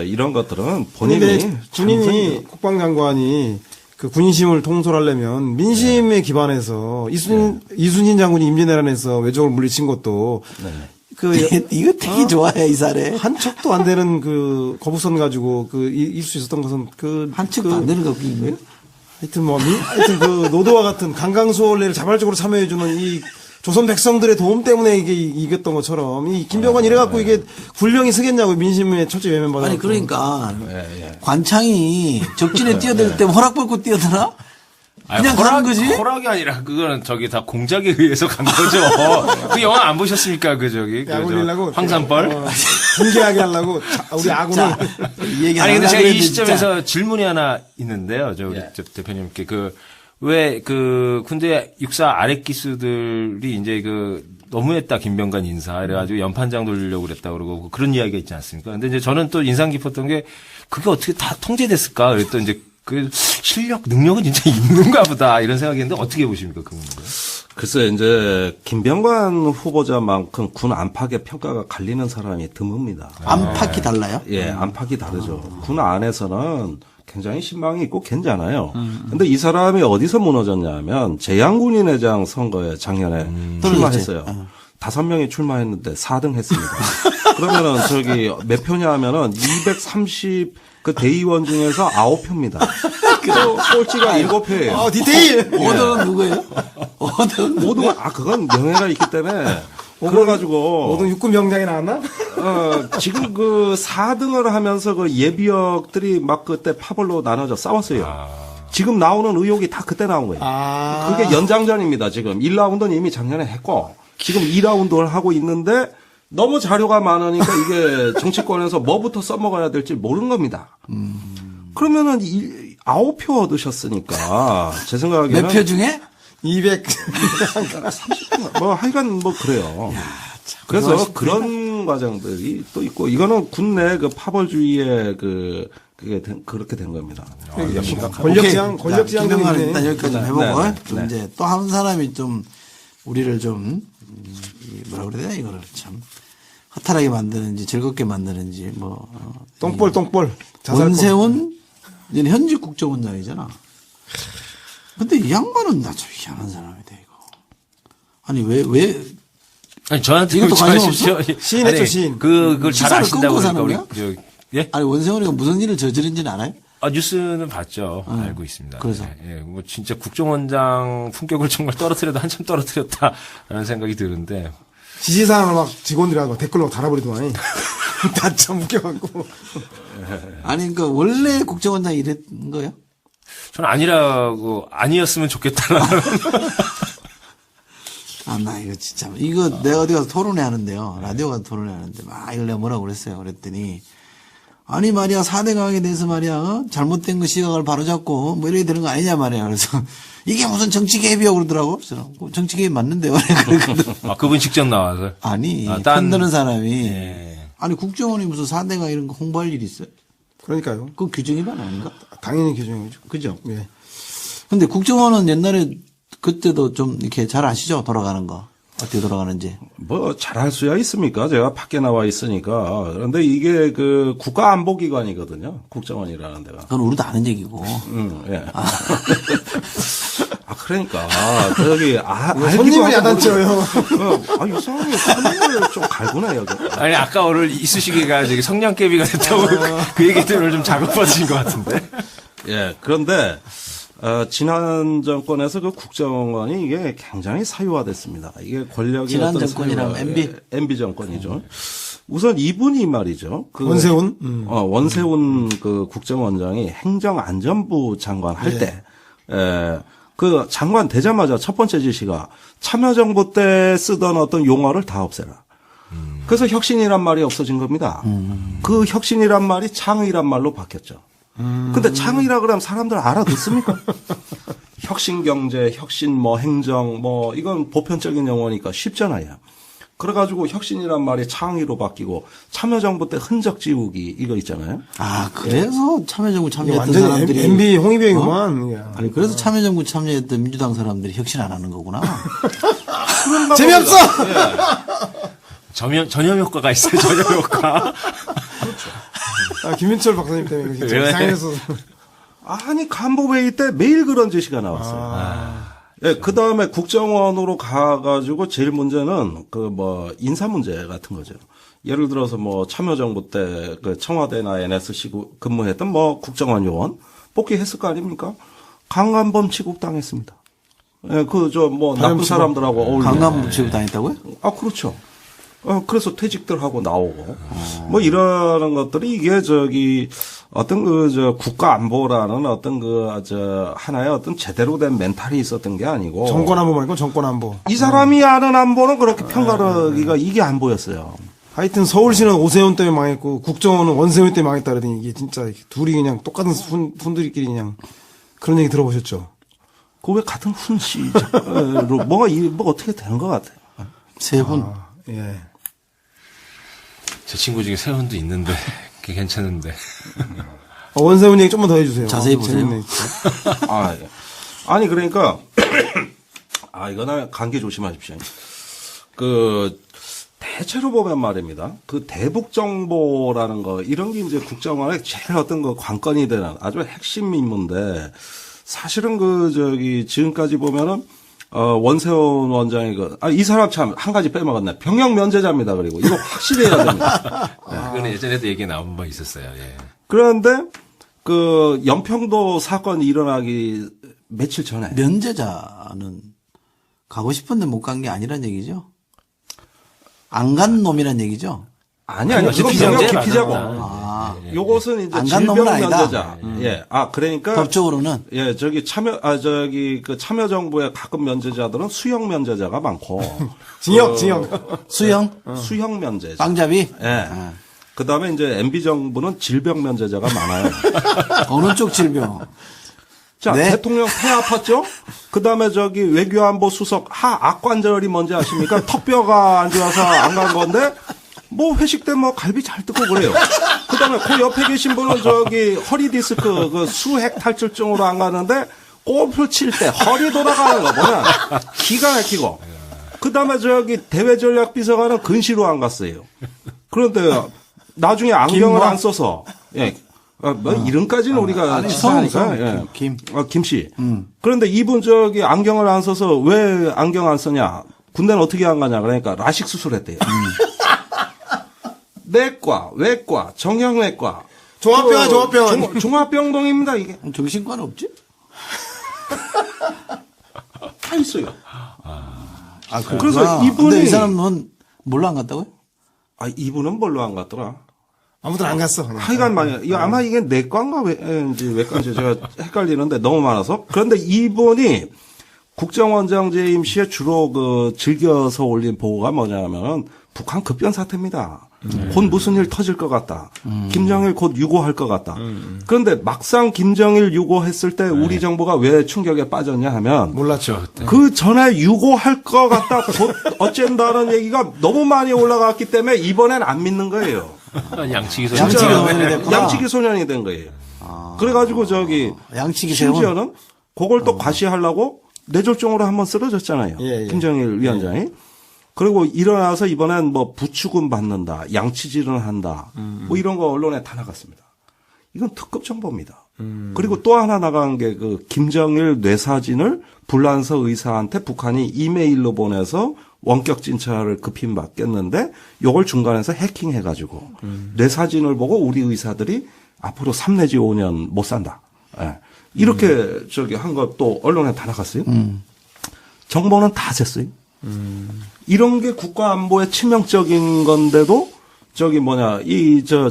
이런 것들은 본인이 근데 군인이 국방장관이 그 군심을 통솔하려면 민심에 기반해서 이순신 장군이 임진왜란에서 외적을 물리친 것도 이거 되게 좋아해 이 사례. 한 척도 안 되는 그 거북선 가지고 일 수 있었던 것은 한 척도 안 되는 거 그게 뭐예요? 하여튼 그 노도와 같은 강강수월래를 자발적으로 참여해주는 이 조선 백성들의 도움 때문에 이게 이겼던 것처럼 이 김병관 이래갖고 이게 군령이 쓰겠냐고 민심에 철저히 외면받아. 아니 그러니까 관창이 적진에 뛰어들 때 허락 받고 뛰어드나? 그냥 가는 거지? 허락이 아니라 그거는 다 공작에 의해서 간 거죠. 그 영화 안 보셨습니까? 약 올리려고 황산벌. 분개하게 하려고 우리 아군을 이 얘기 아니 근데 제가 이 그랬는데 시점에서 진짜. 질문이 하나 있는데요. 우리 대표님께 왜 군대 육사 아랫 기수들이 이제 너무했다 김병관 인사 이래가지고 연판장 돌리려고 그랬다 그러고 그런 이야기가 있지 않습니까? 근데 이제 저는 또 인상 깊었던 게 그게 어떻게 다 통제됐을까? 그랬더니 이제 그 실력 능력은 진짜 있는가 보다 이런 생각이 했는데 어떻게 보십니까 그 문제? 글쎄 이제 김병관 후보자만큼 군 안팎의 평가가 갈리는 사람이 드뭅니다. 안팎이 달라요? 예, 안팎이 다르죠. 군 안에서는 굉장히 신망이 있고 괜찮아요. 근데 이 사람이 어디서 무너졌냐면 제양군인회장 선거에 작년에 출마했어요. 5명이 출마했는데 4등 했습니다. 그러면은 저기 몇 표냐 하면은 230 그 대의원 중에서 9표입니다. 꼴찌가 7표예요. 디테일! 5등은 누구예요? 5등? 5등, 그건 명예가 있기 때문에. 그래가지고. 모든 육군 병장이 나왔나? 지금 그 4등을 하면서 그 예비역들이 막 그때 파벌로 나눠져 싸웠어요. 지금 나오는 의혹이 다 그때 나온 거예요. 그게 연장전입니다, 지금. 1라운드는 이미 작년에 했고, 지금 2라운드를 하고 있는데, 너무 자료가 많으니까 이게 정치권에서 뭐부터 써먹어야 될지 모르는 겁니다. 그러면은 9표 얻으셨으니까 제 생각에는 몇 표 중에? 200. 뭐 하여간 뭐 그래요. 그래서 그런 과정들이 또 있고 이거는 군내 그 파벌주의의 그렇게 된 겁니다. 권력지향, 자, 권력지향 김병관 있네. 일단 여기까지 좀 해보고 네, 좀 네. 이제 또 한 사람이 좀 우리를 좀 뭐라 그래야 되나 이거를 참 허탈하게 만드는지 즐겁게 만드는지 뭐 똥볼. 자살골. 원세훈 얘는 현직 국정원장이잖아. 근데 이 양반은 나 좀 희한한 사람이다 이거. 아니 왜 아니 저한테 이것도 관심 하십시오. 시인했죠, 아니, 시인. 그걸 잘 시사를 아신다고 끊고 그러니까 우리 사는 예? 아니 원세훈이가 무슨 일을 저지른지는 알아요? 뉴스는 봤죠. 알고 있습니다. 그래서? 예, 뭐 진짜 국정원장 품격을 정말 떨어뜨려도 한참 떨어뜨렸다라는 생각이 드는데 지시사항을 막 직원들이 막 댓글로 달아버리더만. 다 참 웃겨갖고. 아니 그러니까 원래 국정원장이 이랬 거예요? 저는 아니었으면 좋겠다라는 아, 나 이거 진짜, 이거 내가 어디 가서 토론회 하는데요. 라디오 가서 토론회 하는데, 막 이걸 내가 뭐라고 그랬어요. 그랬더니, 아니 말이야, 4대 강에 대해서 말이야, 잘못된 거 시각을 바로잡고, 뭐 이렇게 되는 거 아니냐 말이야. 그래서, 이게 무슨 정치 개입이야 그러더라고. 그래서, 정치 개입 맞는데요. 그랬거든. 그분 직접 나와서 아니, 딴- 편드는 사람이, 예. 아니, 국정원이 무슨 4대 강 이런 거 홍보할 일이 있어요? 그러니까요. 그건 규정 위반 아닌가? 당연히 규정이죠. 그죠? 예. 근데 국정원은 옛날에 그때도 좀 이렇게 잘 아시죠? 돌아가는 거. 어떻게 돌아가는지. 뭐 잘할 수야 있습니까? 제가 밖에 나와 있으니까. 그런데 이게 그 국가안보기관이거든요. 국정원이라는 데가. 그건 우리도 아는 얘기고. 예. 그러니까 저기 손님을 야단쳐요. 이 사람이 손님을 좀 갈구나 여기. 아니 아까 오늘 이쑤시개가 저기 성냥개비가 됐다고 그 얘기 때문에 좀 자극받으신 것 같은데. 예. 그런데 지난 정권에서 그 국정원이 이게 굉장히 사유화됐습니다. 이게 권력이 지난 어떤 정권이라면 MB? MB 정권이죠. 우선 이분이 말이죠. 그 원세훈? 원세훈 그 국정원장이 행정안전부 장관 할 때, 그 장관 되자마자 첫 번째 지시가 참여정부 때 쓰던 어떤 용어를 다 없애라. 그래서 혁신이란 말이 없어진 겁니다. 그 혁신이란 말이 창의란 말로 바뀌었죠. 근데 창의라 그러면 사람들 알아듣습니까? 혁신 경제, 혁신 뭐 행정 뭐 이건 보편적인 용어니까 쉽잖아요. 그래가지고 혁신이란 말이 창의로 바뀌고 참여정부 때 흔적 지우기 이거 있잖아요. 아, 그래서 참여정부 참여했던 완전히 사람들이. MB 홍위병이구만. 이게. 아니, 그래서 참여정부 참여했던 민주당 사람들이 혁신 안 하는 거구나. 재미없어! 전염 효과가 있어요. 전염 효과. 김윤철 박사님 때문에 진짜 왜? 이상해서. 아니 간부회의 때 매일 그런 지시가 나왔어요. 예, 그 다음에 국정원으로 가가지고 제일 문제는 그 뭐 인사 문제 같은 거죠. 예를 들어서 뭐 참여정부 때 그 청와대나 NSC 근무했던 뭐 국정원 요원 복귀했을 거 아닙니까? 강간범 취급당했습니다. 예, 그 저 뭐 나쁜 사람들하고 어울리는. 강간부 취급 당했다고요? 그렇죠. 그래서 퇴직들 하고 나오고, 뭐 이러는 것들이 이게 저기 어떤 국가 안보라는 어떤 하나의 어떤 제대로 된 멘탈이 있었던 게 아니고. 정권안보 말고 정권안보. 이 사람이 아는 안보는 그렇게 평가하기가 이게 안 보였어요. 하여튼 서울시는 오세훈 때문에 망했고 국정원은 원세훈 때문에 망했다 그러더니 이게 진짜 둘이 그냥 똑같은 분들끼리 그냥 그런 얘기 들어보셨죠? 그 왜 같은 훈시로 뭐가 어떻게 되는 것 같아요. 세 분. 예. 제 친구 중에 세훈도 있는데 그게 괜찮은데. 원세훈 얘기 좀만 더 해주세요. 자세히 보세요. 재밌네, 진짜. 예. 아니 그러니까 이거는 감기 조심하십시오. 대체로 보면 말입니다. 대북 정보라는 거, 이런 게 이제 국정원의 제일 어떤 관건이 되는 아주 핵심 임무인데, 사실은 지금까지 보면은, 원세훈 원장이 이 사람 참 한 가지 빼먹었네. 병역 면제자입니다. 그리고 이거 확실히 해야 됩니다. 그건 예전에도 얘기 나온 번 있었어요. 예. 그런데 연평도 사건이 일어나기 며칠 전에 면제자는 가고 싶은데 못 간 게 아니란 얘기죠? 안 간 놈이란 얘기죠? 아니, 아니, 이건 기피자고. 병역 기피자고. 요것은 이제 안 간 놈은 질병 아니다. 면제자. 예. 그러니까. 법적으로는 예, 참여정부의 가끔 면제자들은 수형 면제자가 많고. 징역. 수형, 수형 면제자. 빵잡이. 예. 그 다음에 이제 MB정부는 질병 면제자가 많아요. 어느 쪽 질병? 자, 네. 대통령 폐 아팠죠? 그 다음에 외교안보 수석 악관절이 뭔지 아십니까? 턱뼈가 안 좋아서 안 간 건데, 회식 때 갈비 잘 뜯고 그래요. 그 다음에 그 옆에 계신 분은 허리 디스크 수핵 탈출증으로 안 가는데, 골프 칠 때 허리 돌아가는 거 보면 기가 막히고. 그 다음에 대외전략비서관은 근시로 안 갔어요. 그런데 나중에 안경을 안 써서, 예. 이름까지는 우리가 치사하니까. 예. 김 씨. 그런데 이분 안경을 안 써서 왜 안경 안 쓰냐? 군대는 어떻게 안 가냐? 그러니까 라식 수술했대요. 내과, 외과, 정형외과. 종합병원. 종합병동입니다, 이게. 정신과는 없지? 다 있어요. 그래서 이분이- 근데 이 사람은 뭘로 안 갔다고요? 이분은 뭘로 안 갔더라? 아무튼 안 갔어. 그냥. 하여간 아마 이게 내과인가 외과인지 제가 헷갈리는데 너무 많아서. 그런데 이분이 국정원장 재임 시에 주로 즐겨서 올린 보고가 뭐냐면 북한 급변 사태입니다. 곧 무슨 일 터질 것 같다. 김정일 곧 유고할 것 같다. 그런데 막상 김정일 유고했을 때 우리 정부가 왜 충격에 빠졌냐 하면 몰랐죠. 그 전에 유고할 것 같다. 곧 어쩐다는 얘기가 너무 많이 올라갔기 때문에 이번엔 안 믿는 거예요. 양치기 양치기 소년이 됐구나. 양치기 소년이 된 거예요. 그래가지고 양치기 세운. 심지어는 그걸 또 과시하려고 뇌졸중으로 한번 쓰러졌잖아요. 예. 김정일 위원장이. 그리고 일어나서 이번엔 부추금 받는다, 양치질을 한다, 이런 거 언론에 다 나갔습니다. 이건 특급 정보입니다. 그리고 또 하나 나간 게 김정일 뇌사진을 불란서 의사한테 북한이 이메일로 보내서 원격 진찰을 급히 맡겼는데 요걸 중간에서 해킹해가지고 뇌사진을 보고 우리 의사들이 앞으로 3 내지 5년 못 산다. 예. 이렇게 한 거 또 언론에 다 나갔어요. 정보는 다 셌어요. 이런 게 국가 안보에 치명적인 건데도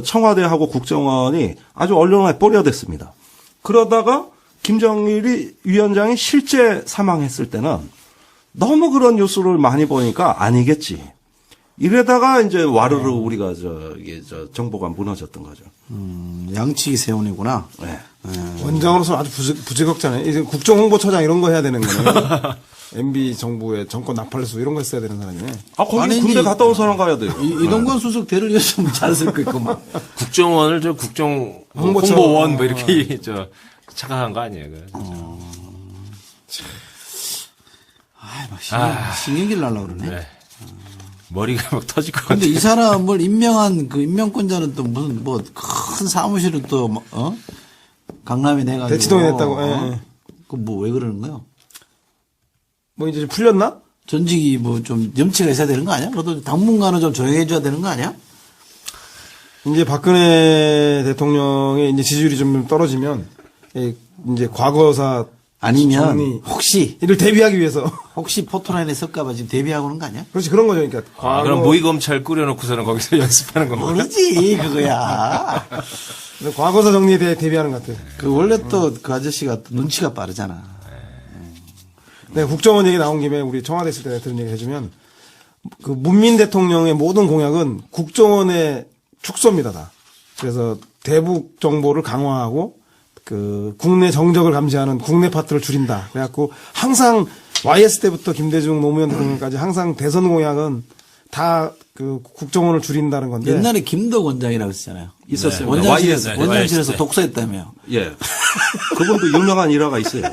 청와대하고 국정원이 아주 언론에 뽀려댔습니다. 그러다가 김정일이 위원장이 실제 사망했을 때는 너무 그런 뉴스를 많이 보니까 아니겠지. 이러다가 이제 와르르 우리가 정보가 무너졌던 거죠. 양치기 세운이구나. 네. 원장으로서 아주 부지각자네. 이제 국정홍보처장 이런 거 해야 되는 거네. MB 정부의 정권 나팔수 이런 거 했어야 되는 사람이네. 거기 아니, 군대 이제- 갔다 온 사람 가야 돼요. 이동관 수석 대를 이었으면 잘쓸 거있구만. 국정원을 국정 홍보처- 홍보원 이렇게 착각한 거 아니에요? 막 신경질 날라 그러네. 네. 머리가 막 터질 것 근데 같아요. 이 사람을 임명한 임명권자는 또 무슨 큰 사무실을 또 강남에 내가지고 대치동에 냈다고. 예. 그 왜 그러는 거요? 이제 좀 풀렸나? 전직이 좀 염치가 있어야 되는 거 아니야? 그래도 당분간은 좀 조용해 줘야 되는 거 아니야? 이제 박근혜 대통령의 이제 지지율이 좀 떨어지면 이제 과거사 아니면 정리. 혹시 이를 대비하기 위해서 포토라인에 설까봐 지금 대비하고 있는 거 아니야? 그렇지 그런 거죠. 그러니까 그럼 모의검찰 꾸려놓고서는 거기서 연습하는 건가요? 모르지 그거야. 과거사 정리에 대해 대비하는 것 같아요. 원래 또 그 아저씨가 또 눈치가 빠르잖아. 네, 국정원 얘기 나온 김에 우리 청와대 있을 때 들은 얘기 해주면 그 문민 대통령의 모든 공약은 국정원의 축소입니다, 다. 그래서 대북 정보를 강화하고 그 국내 정적을 감시하는 국내 파트를 줄인다. 그래갖고 항상 YS 때부터 김대중 노무현 대통령까지 항상 대선 공약은 다 그 국정원을 줄인다는 건데. 옛날에 김덕 원장이라고 했잖아요. 있었어요. 원장실에서 YS 때. 독서했다며. 예. 그분도 유명한 일화가 있어요.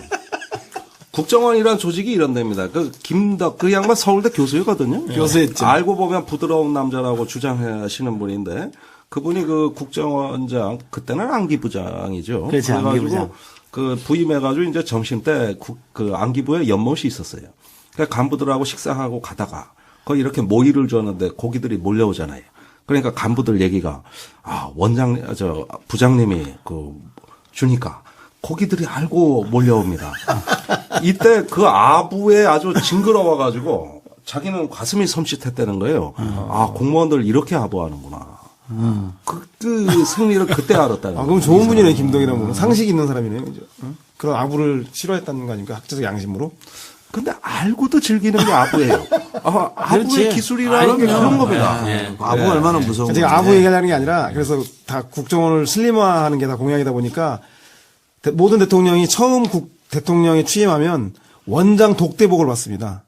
국정원이라는 조직이 이런 데입니다. 그 양반 서울대 교수였거든요. 교수였죠. 알고 보면 부드러운 남자라고 주장하시는 분인데 그분이 그 국정원장 그때는 안기부장이죠. 그렇죠, 그래가지고 안기부장. 그 부임해가지고 이제 점심 때 그 안기부에 연못이 있었어요. 그러니까 간부들하고 식사하고 가다가 거기 이렇게 모이를 줬는데 고기들이 몰려오잖아요. 그러니까 간부들 얘기가 부장님이 주니까 고기들이 알고 몰려옵니다. 이때 그 아부에 아주 징그러워가지고 자기는 가슴이 섬찟했다는 거예요. 아, 공무원들 이렇게 아부하는구나. 그 승리를 그때 알았다는 거예요. 그럼 좋은 분이네, 김동이라는 분은. 상식 있는 사람이네요. 그죠? 그런 아부를 싫어했다는 거 아닙니까? 학자적 양심으로. 근데 알고도 즐기는 게 아부예요. 아부의 그렇지. 기술이라는 게 그런 겁니다. 아부 얼마나 무서운 제가 건데. 아부 얘기하는 게 아니라 그래서 다 국정원을 슬림화하는 게 다 공약이다 보니까 모든 대통령이 처음 대통령이 취임하면 원장 독대복을 받습니다.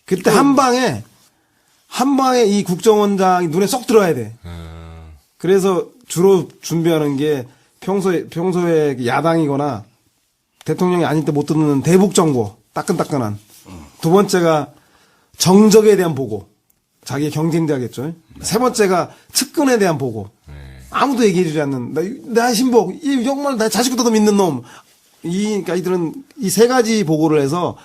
그때 한 방에 이 국정원장이 눈에 쏙 들어야 돼. 그래서 주로 준비하는 게 평소에 야당이거나 대통령이 아닐 때 못 듣는 대북 정보, 따끈따끈한. 두 번째가 정적에 대한 보고. 자기의 경쟁자겠죠. 세 번째가 측근에 대한 보고. 아무도 얘기해주지 않는, 나 신복, 이 정말 나 자식보다도 믿는 놈. 그러니까 이들은 이 세 가지 보고를 해서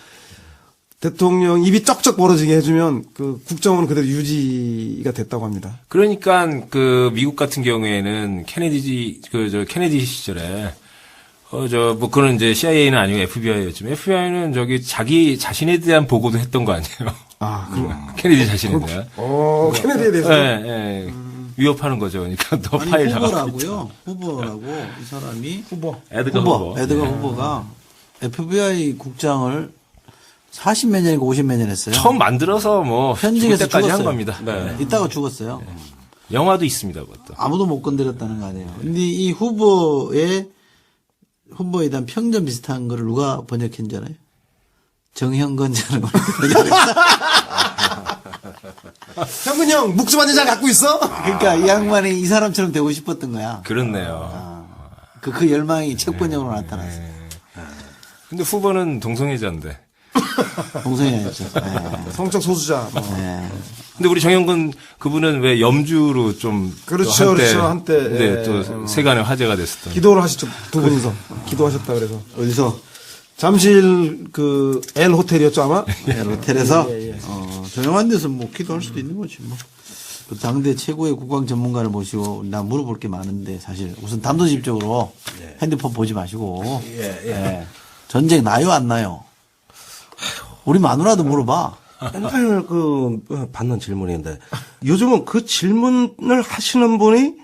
대통령 입이 쩍쩍 벌어지게 해주면 그 국정원은 그대로 유지가 됐다고 합니다. 그러니까 그 미국 같은 경우에는 케네디 시절에 그는 이제 CIA는 아니고 FBI였지만 FBI는 자기 자신에 대한 보고도 했던 거 아니에요? 케네디 자신에 대한. 케네디에 대해서. 네. 위협하는 거죠. 그러니까 너 아니, 파일 나가. 후보라고 이 사람이 에드가 후보. 에드가 후보가 FBI 국장을 40몇 년이고 50몇 년 했어요. 처음 만들어서 뭐 현직에서 죽을 때까지 죽었어요. 한 겁니다. 네. 이따가 죽었어요. 영화도 있습니다, 그것도. 아무도 못 건드렸다는 거 아니에요. 근데 이 후보에 대한 평전 비슷한 거를 누가 번역한 줄 알아요? 정형건자라고 번역했어요. 형근 형, 묵주반 여자 갖고 있어? 그러니까 이 양반이 이 사람처럼 되고 싶었던 거야. 그렇네요. 그 열망이 책 번역으로 나타났어요. 근데 후보는 동성애자인데. 동성애였죠. 네. 성적 소수자. 뭐. 네. 근데 우리 정영근 그분은 왜 염주로 좀 그렇죠, 또 그렇죠. 한때, 네, 예. 또 세간의 화제가 됐었던. 기도를 하시죠. 두 분이서. 기도하셨다 그래서. 어디서? 잠실 L 호텔이었죠 아마? 호텔에서 조용한 데서 뭐 기도할 수도 있는 거지 뭐. 그 당대 최고의 국방 전문가를 모시고 나 물어볼 게 많은데 사실 우선 단도직입적으로 핸드폰 보지 마시고 전쟁 나요 안 나요? 우리 마누라도 물어봐. 맨날 받는 질문인데 요즘은 그 질문을 하시는 분이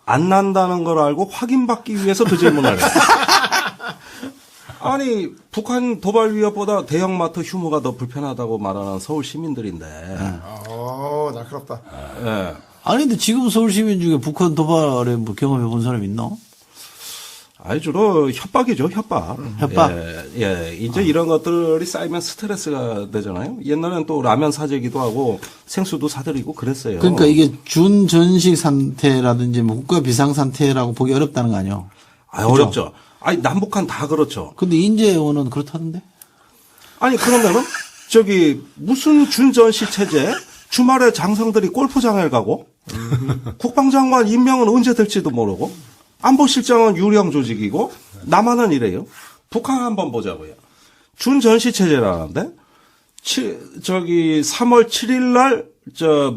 안 난다는 걸 알고 확인받기 위해서 그 질문을 해요. 아니 북한 도발 위협보다 대형마트 휴무가 더 불편하다고 말하는 서울 시민들인데. 날카롭다. 예. 아니 근데 지금 서울 시민 중에 북한 도발에 뭐 경험해 본 사람 있나? 아니 주로 협박이죠, 협박. 협박? 예. 이제 이런 것들이 쌓이면 스트레스가 되잖아요. 옛날에는 또 라면 사재기도 하고 생수도 사드리고 그랬어요. 그러니까 이게 준전식 상태라든지 뭐 국가 비상 상태라고 보기 어렵다는 거 아니에요? 어렵죠. 아니 남북한 다 그렇죠. 근데 인재원은 그렇다던데? 아니 그러면은 무슨 준전시 체제? 주말에 장성들이 골프장을 가고 국방장관 임명은 언제 될지도 모르고 안보실장은 유령 조직이고 남한은 이래요. 북한 한번 보자고요. 준전시 체제라는데 3월 7일 날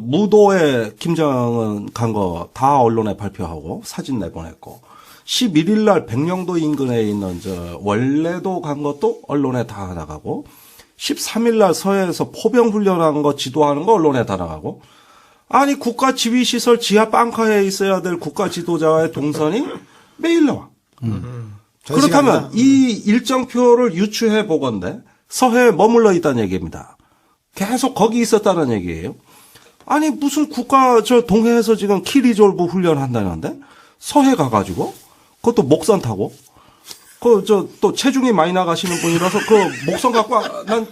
무도에 김정은 간 거 다 언론에 발표하고 사진 내보냈고 11일 날 백령도 인근에 있는 원래도 간 것도 언론에 다 나가고 13일 날 서해에서 포병 훈련한 거 지도하는 거 언론에 다 나가고 아니 국가 지휘시설 지하 빵카에 있어야 될 국가 지도자의 동선이 매일 나와. 그렇다면 이 일정표를 유추해 보건대 서해에 머물러 있다는 얘기입니다. 계속 거기 있었다는 얘기예요. 아니 무슨 국가 동해에서 지금 키리졸브 훈련한다는데 서해 가가지고 그것도 목선 타고 또 체중이 많이 나가시는 분이라서 목선 갖고 난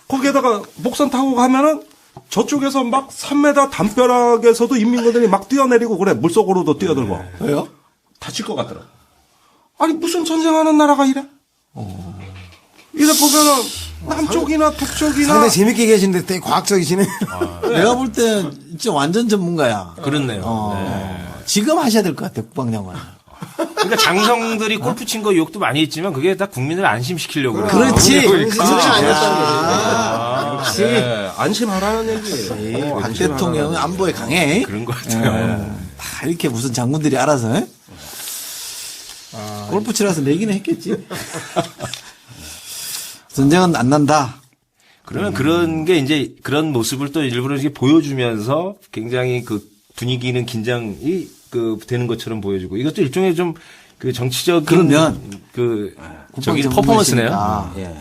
거기에다가 목선 타고 가면은 저쪽에서 막 3m 담벼락에서도 인민군들이 막 뛰어내리고 그래. 물속으로도 뛰어들고. 왜요? 다칠 것 같더라고. 아니 무슨 전쟁하는 나라가 이래? 이래 보면은 남쪽이나 북쪽이나 상당히 재밌게 계시는데 되게 과학적이시네. 내가 볼 때는 진짜 완전 전문가야. 그렇네요. 지금 하셔야 될 것 같아, 국방장관. 그러니까 장성들이 골프 친 거 욕도 많이 했지만 그게 다 국민을 안심시키려고 그래요. 그렇지. 역시. 네, 안심하라는 얘기예요. 박 대통령은 안보에 강해. 그런 것 같아요. 다 이렇게 무슨 장군들이 알아서. 에? 골프 치라서 내기는 했겠지. 전쟁은 안 난다. 그러면 그런 게 이제 그런 모습을 또 일부러 이렇게 보여주면서 굉장히 그 분위기는 긴장이 그 되는 것처럼 보여주고 이것도 일종의 좀 그 정치적인 그러면 그 국방 저기 전문가시니까 퍼포먼스네요. 예.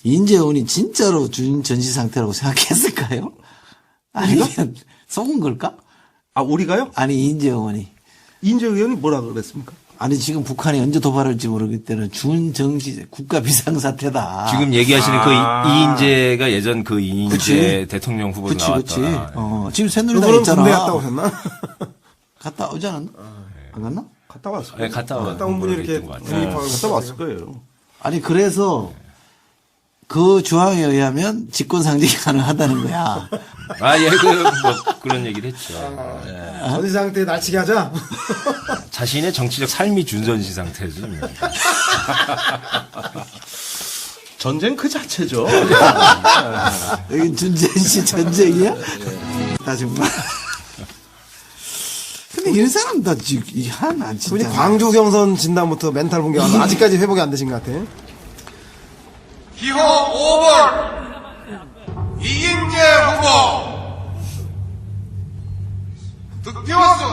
이인재원이 진짜로 준 전시 상태라고 생각했을까요? 아니면 속은 걸까? 아, 우리가요? 아니 이인재원이 이인재 의원이 뭐라 그랬습니까? 아니 지금 북한이 언제 도발할지 모르기 때문에 준정시 국가 비상사태다. 지금 얘기하시는 그 이인재가 예전 그 이인재 대통령 후보로 그치 그치. 나왔던 지금 새누리당 그분은 있잖아. 군대 갔다 오셨나? 갔다 오지 않았나? 안 갔나? 갔다 왔어요. 네, 갔다 온 분이 이렇게 갔다 왔을 거예요. 아니 그래서 그 주황에 의하면 직권 상정이 가능하다는 거야. 예, 뭐 그런 얘기를 했죠. 전시 상태 날치기 하자. 자신의 정치적 삶이 준전시 상태죠. 전쟁 그 자체죠. 여기 준전시 전쟁이야? 나 정말. 근데 이런 사람 다 지금 하나 진짜. 그분이 광주 경선 진단부터 멘탈 붕괴 와서 아직까지 회복이 안 되신 것 같아. 기호 5번 이인재 후보 득표수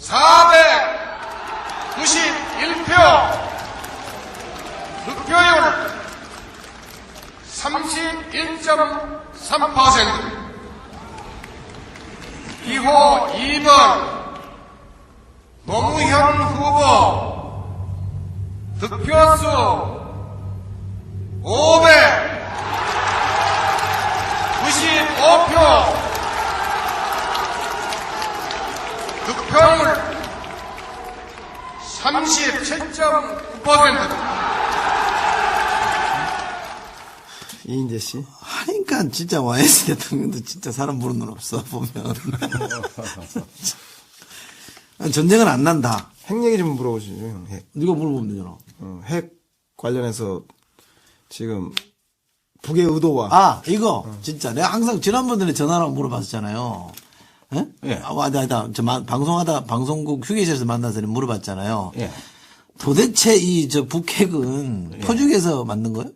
491표 득표율 31.3%. 기호 2번 노무현 후보 득표수 595표 득표율 37.9%. 이인재 씨. 하니까 진짜 YS 대통령도 진짜 사람 보는 눈 없어 보면. 전쟁은 안 난다. 핵 얘기 좀 물어보시죠, 형. 핵. 네가 물어보면 되잖아. 핵 관련해서 지금 북의 의도와 이거 진짜 내가 항상 지난번에 전화로 물어봤잖아요. 예? 예. 아니다. 방송국 휴게실에서 만나서 물어봤잖아요. 예. 도대체 저 북핵은 포죽에서 만든 거예요?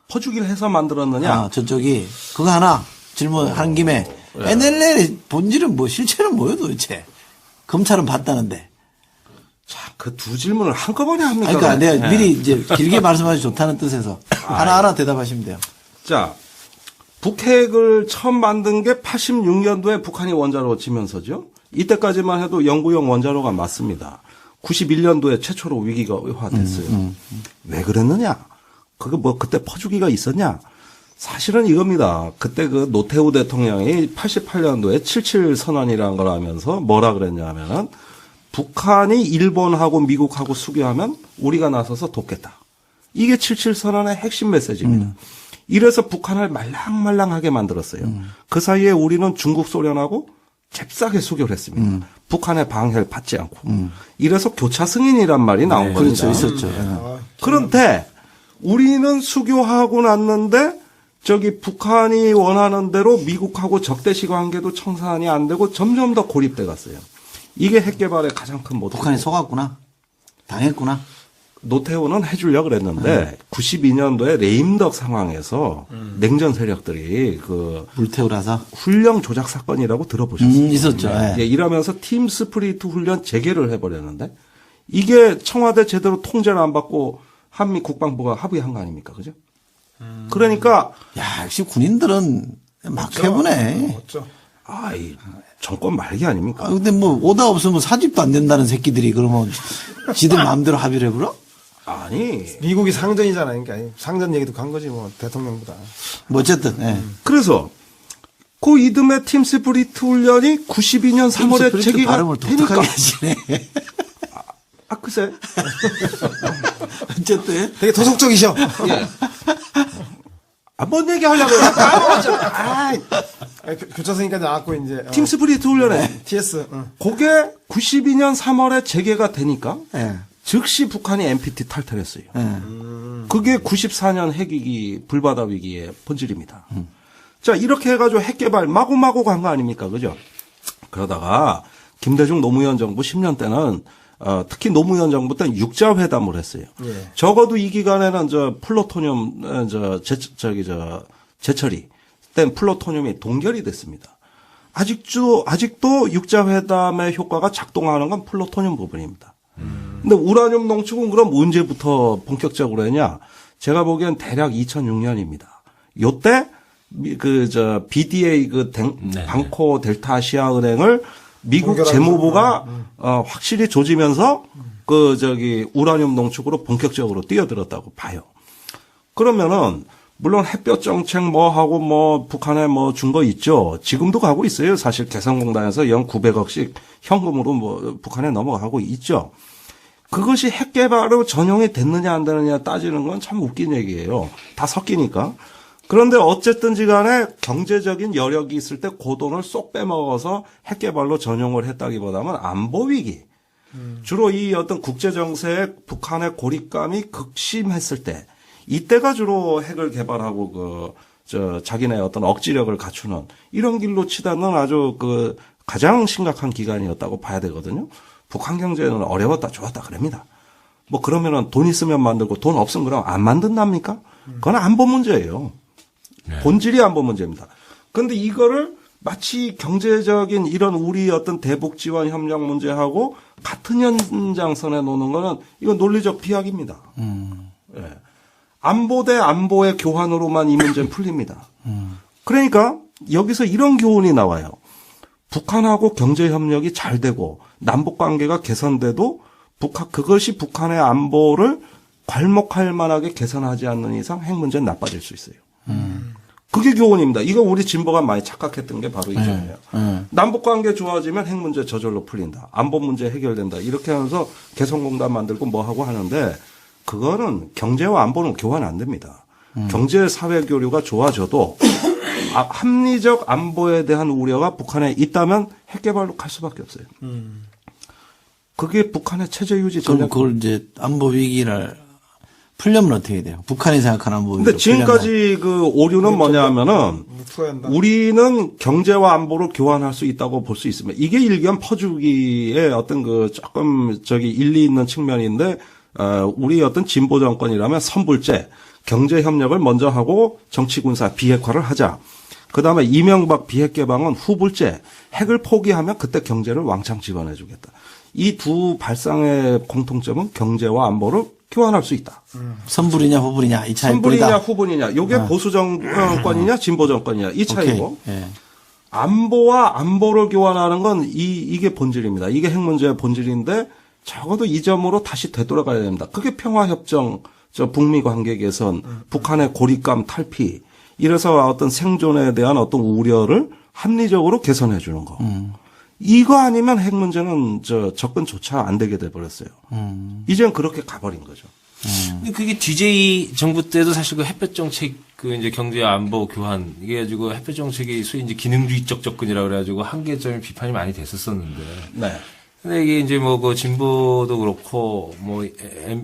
퍼주기를 해서 만들었느냐? 저쪽이 그거 하나 질문하는 김에 NLL의 본질은 실체는 뭐예요 도대체? 검찰은 봤다는데. 자, 그 두 질문을 한꺼번에 합니까? 그러니까 내가 예. 미리 이제 길게 말씀하시 좋다는 뜻에서 하나하나 대답하시면 돼요. 자, 북핵을 처음 만든 게 86년도에 북한이 원자로 지면서죠. 이때까지만 해도 영구형 원자로가 맞습니다. 91년도에 최초로 위기가 의화됐어요. 왜 그랬느냐? 그게 그때 퍼주기가 있었냐? 사실은 이겁니다. 그때 그 노태우 대통령이 88년도에 77 선언이라는 걸 하면서 뭐라 그랬냐 하면은 북한이 일본하고 미국하고 수교하면 우리가 나서서 돕겠다. 이게 77 선언의 핵심 메시지입니다. 이래서 북한을 말랑말랑하게 만들었어요. 그 사이에 우리는 중국 소련하고 잽싸게 수교를 했습니다. 북한의 방해를 받지 않고. 이래서 교차 승인이란 말이 나온 겁니다. 그렇죠. 있었죠. 그런데 우리는 수교하고 났는데 저기 북한이 원하는 대로 미국하고 적대시 관계도 청산이 안 되고 점점 더 고립돼 갔어요. 이게 핵 개발의 가장 큰 모tiv. 북한이 속았구나. 당했구나. 노태우는 해주려고 그랬는데 92년도에 레임덕 상황에서 냉전 세력들이 그 불태우라서. 훈령 조작 사건이라고 들어보셨어요? 있었죠. 예. 예, 이러면서 팀 스프리트 훈련 재개를 해버렸는데 이게 청와대 제대로 통제를 안 받고 한미 국방부가 합의한 거 아닙니까? 그죠? 그러니까 야, 역시 군인들은 막 해보네. 이 정권 말기 아닙니까? 근데 오다 없으면 사집도 안 된다는 새끼들이 그러면 지들 마음대로 합의를 해버려? 아니. 미국이 상전이잖아요. 그러니까 상전 얘기도 간 거지 대통령보다. 어쨌든. 예. 그래서 그 이듬해 팀 스프리트 훈련이 92년 3월에 스프리트 재개가 발음을 되니까. 독특하게 하시네. 글쎄. 어쨌든 되게 도속적이셔. 뭔 얘기 하려고 그래? 교차선까지 나왔고 이제 팀 스프리트 훈련에. TS. 그게 92년 3월에 재개가 되니까 예. 즉시 북한이 NPT 탈퇴했어요. 예. 그게 94년 핵위기 불바다 위기의 본질입니다. 자, 이렇게 해가지고 핵 개발 마구마구 간 거 아닙니까? 그죠? 그러다가 김대중 노무현 정부 10년 때는 특히 노무현 정부 때는 육자회담을 했어요. 예. 적어도 이 기간에는 플루토늄 제철이 땐 플루토늄이 동결이 됐습니다. 아직도 육자회담의 효과가 작동하는 건 플루토늄 부분입니다. 근데 우라늄 농축은 그럼 언제부터 본격적으로 했냐? 제가 보기엔 대략 2006년입니다. 요때 BDA 방코 델타 아시아 은행을 미국 재무부가 확실히 조지면서 우라늄 농축으로 본격적으로 뛰어들었다고 봐요. 그러면은 물론 햇볕 정책 하고 북한에 준 거 있죠. 지금도 가고 있어요. 사실 개성공단에서 연 900억씩 현금으로 북한에 넘어가고 있죠. 그것이 핵 개발로 전용이 됐느냐 안 되느냐 따지는 건 참 웃긴 얘기예요. 다 섞이니까. 그런데 어쨌든지 간에 경제적인 여력이 있을 때 그 돈을 쏙 빼먹어서 핵 개발로 전용을 했다기보다는 안보 위기. 주로 이 어떤 국제 정세에 북한의 고립감이 극심했을 때 이때가 주로 핵을 개발하고 자기네 어떤 억지력을 갖추는 이런 길로 치닫는 아주 가장 심각한 기간이었다고 봐야 되거든요. 북한 경제는 어려웠다 좋았다 그럽니다. 그러면은 돈 있으면 만들고 돈 없으면 그럼 안 만든답니까? 그건 안보 문제예요. 본질이 안보 문제입니다. 그런데 이거를 마치 경제적인 이런 우리 어떤 대북 지원 협력 문제하고 같은 연장선에 놓는 거는 이건 논리적 비약입니다. 예. 안보 대 안보의 교환으로만 이 문제는 풀립니다. 그러니까 여기서 이런 교훈이 나와요. 북한하고 경제 협력이 잘 되고 남북 관계가 개선돼도 그것이 북한의 안보를 괄목할 만하게 개선하지 않는 이상 핵 문제는 나빠질 수 있어요. 그게 교훈입니다. 이거 우리 진보가 많이 착각했던 게 바로 이점이에요. 남북 관계 좋아지면 핵 문제 저절로 풀린다. 안보 문제 해결된다. 이렇게 하면서 개성공단 만들고 하고 하는데 그거는 경제와 안보는 교환 안 됩니다. 경제 사회 교류가 좋아져도 합리적 안보에 대한 우려가 북한에 있다면 핵 개발로 갈 수밖에 없어요. 그게 북한의 체제 유지 그럼 전략. 그걸 이제 안보 위기를 풀려면 어떻게 돼요? 북한이 생각하는 안보 위기. 근데 지금까지 오류는 뭐냐면은 우리는 경제와 안보를 교환할 수 있다고 볼 수 있습니다. 이게 일견 퍼주기의 어떤 조금 일리 있는 측면인데 우리 어떤 진보 정권이라면 선불제 경제 협력을 먼저 하고 정치 군사 비핵화를 하자. 그다음에 이명박 비핵 개방은 후불제 핵을 포기하면 그때 경제를 왕창 지원해 주겠다. 이 두 발상의 공통점은 경제와 안보를 교환할 수 있다. 선불이냐 후불이냐 이 차이 선불이냐 후불이냐. 이게 보수 정권이냐 진보 정권이냐 이 차이고. 예. 안보와 안보를 교환하는 건 이게 본질입니다. 이게 핵 문제의 본질인데 적어도 이 점으로 다시 되돌아가야 됩니다. 그게 평화협정, 북미 관계 개선, 북한의 고립감 탈피, 이래서 어떤 생존에 대한 어떤 우려를 합리적으로 개선해 주는 거. 이거 아니면 핵 문제는 접근조차 안 되게 돼 버렸어요. 이젠 그렇게 가버린 거죠. 근데 그게 DJ 정부 때도 사실 햇볕 정책 이제 경제 안보 교환 이게 가지고 햇볕 정책이 소위 이제 기능주의적 접근이라고 그래가지고 한계점이 비판이 많이 됐었었는데. 네. 근데 이게 이제 진보도 그렇고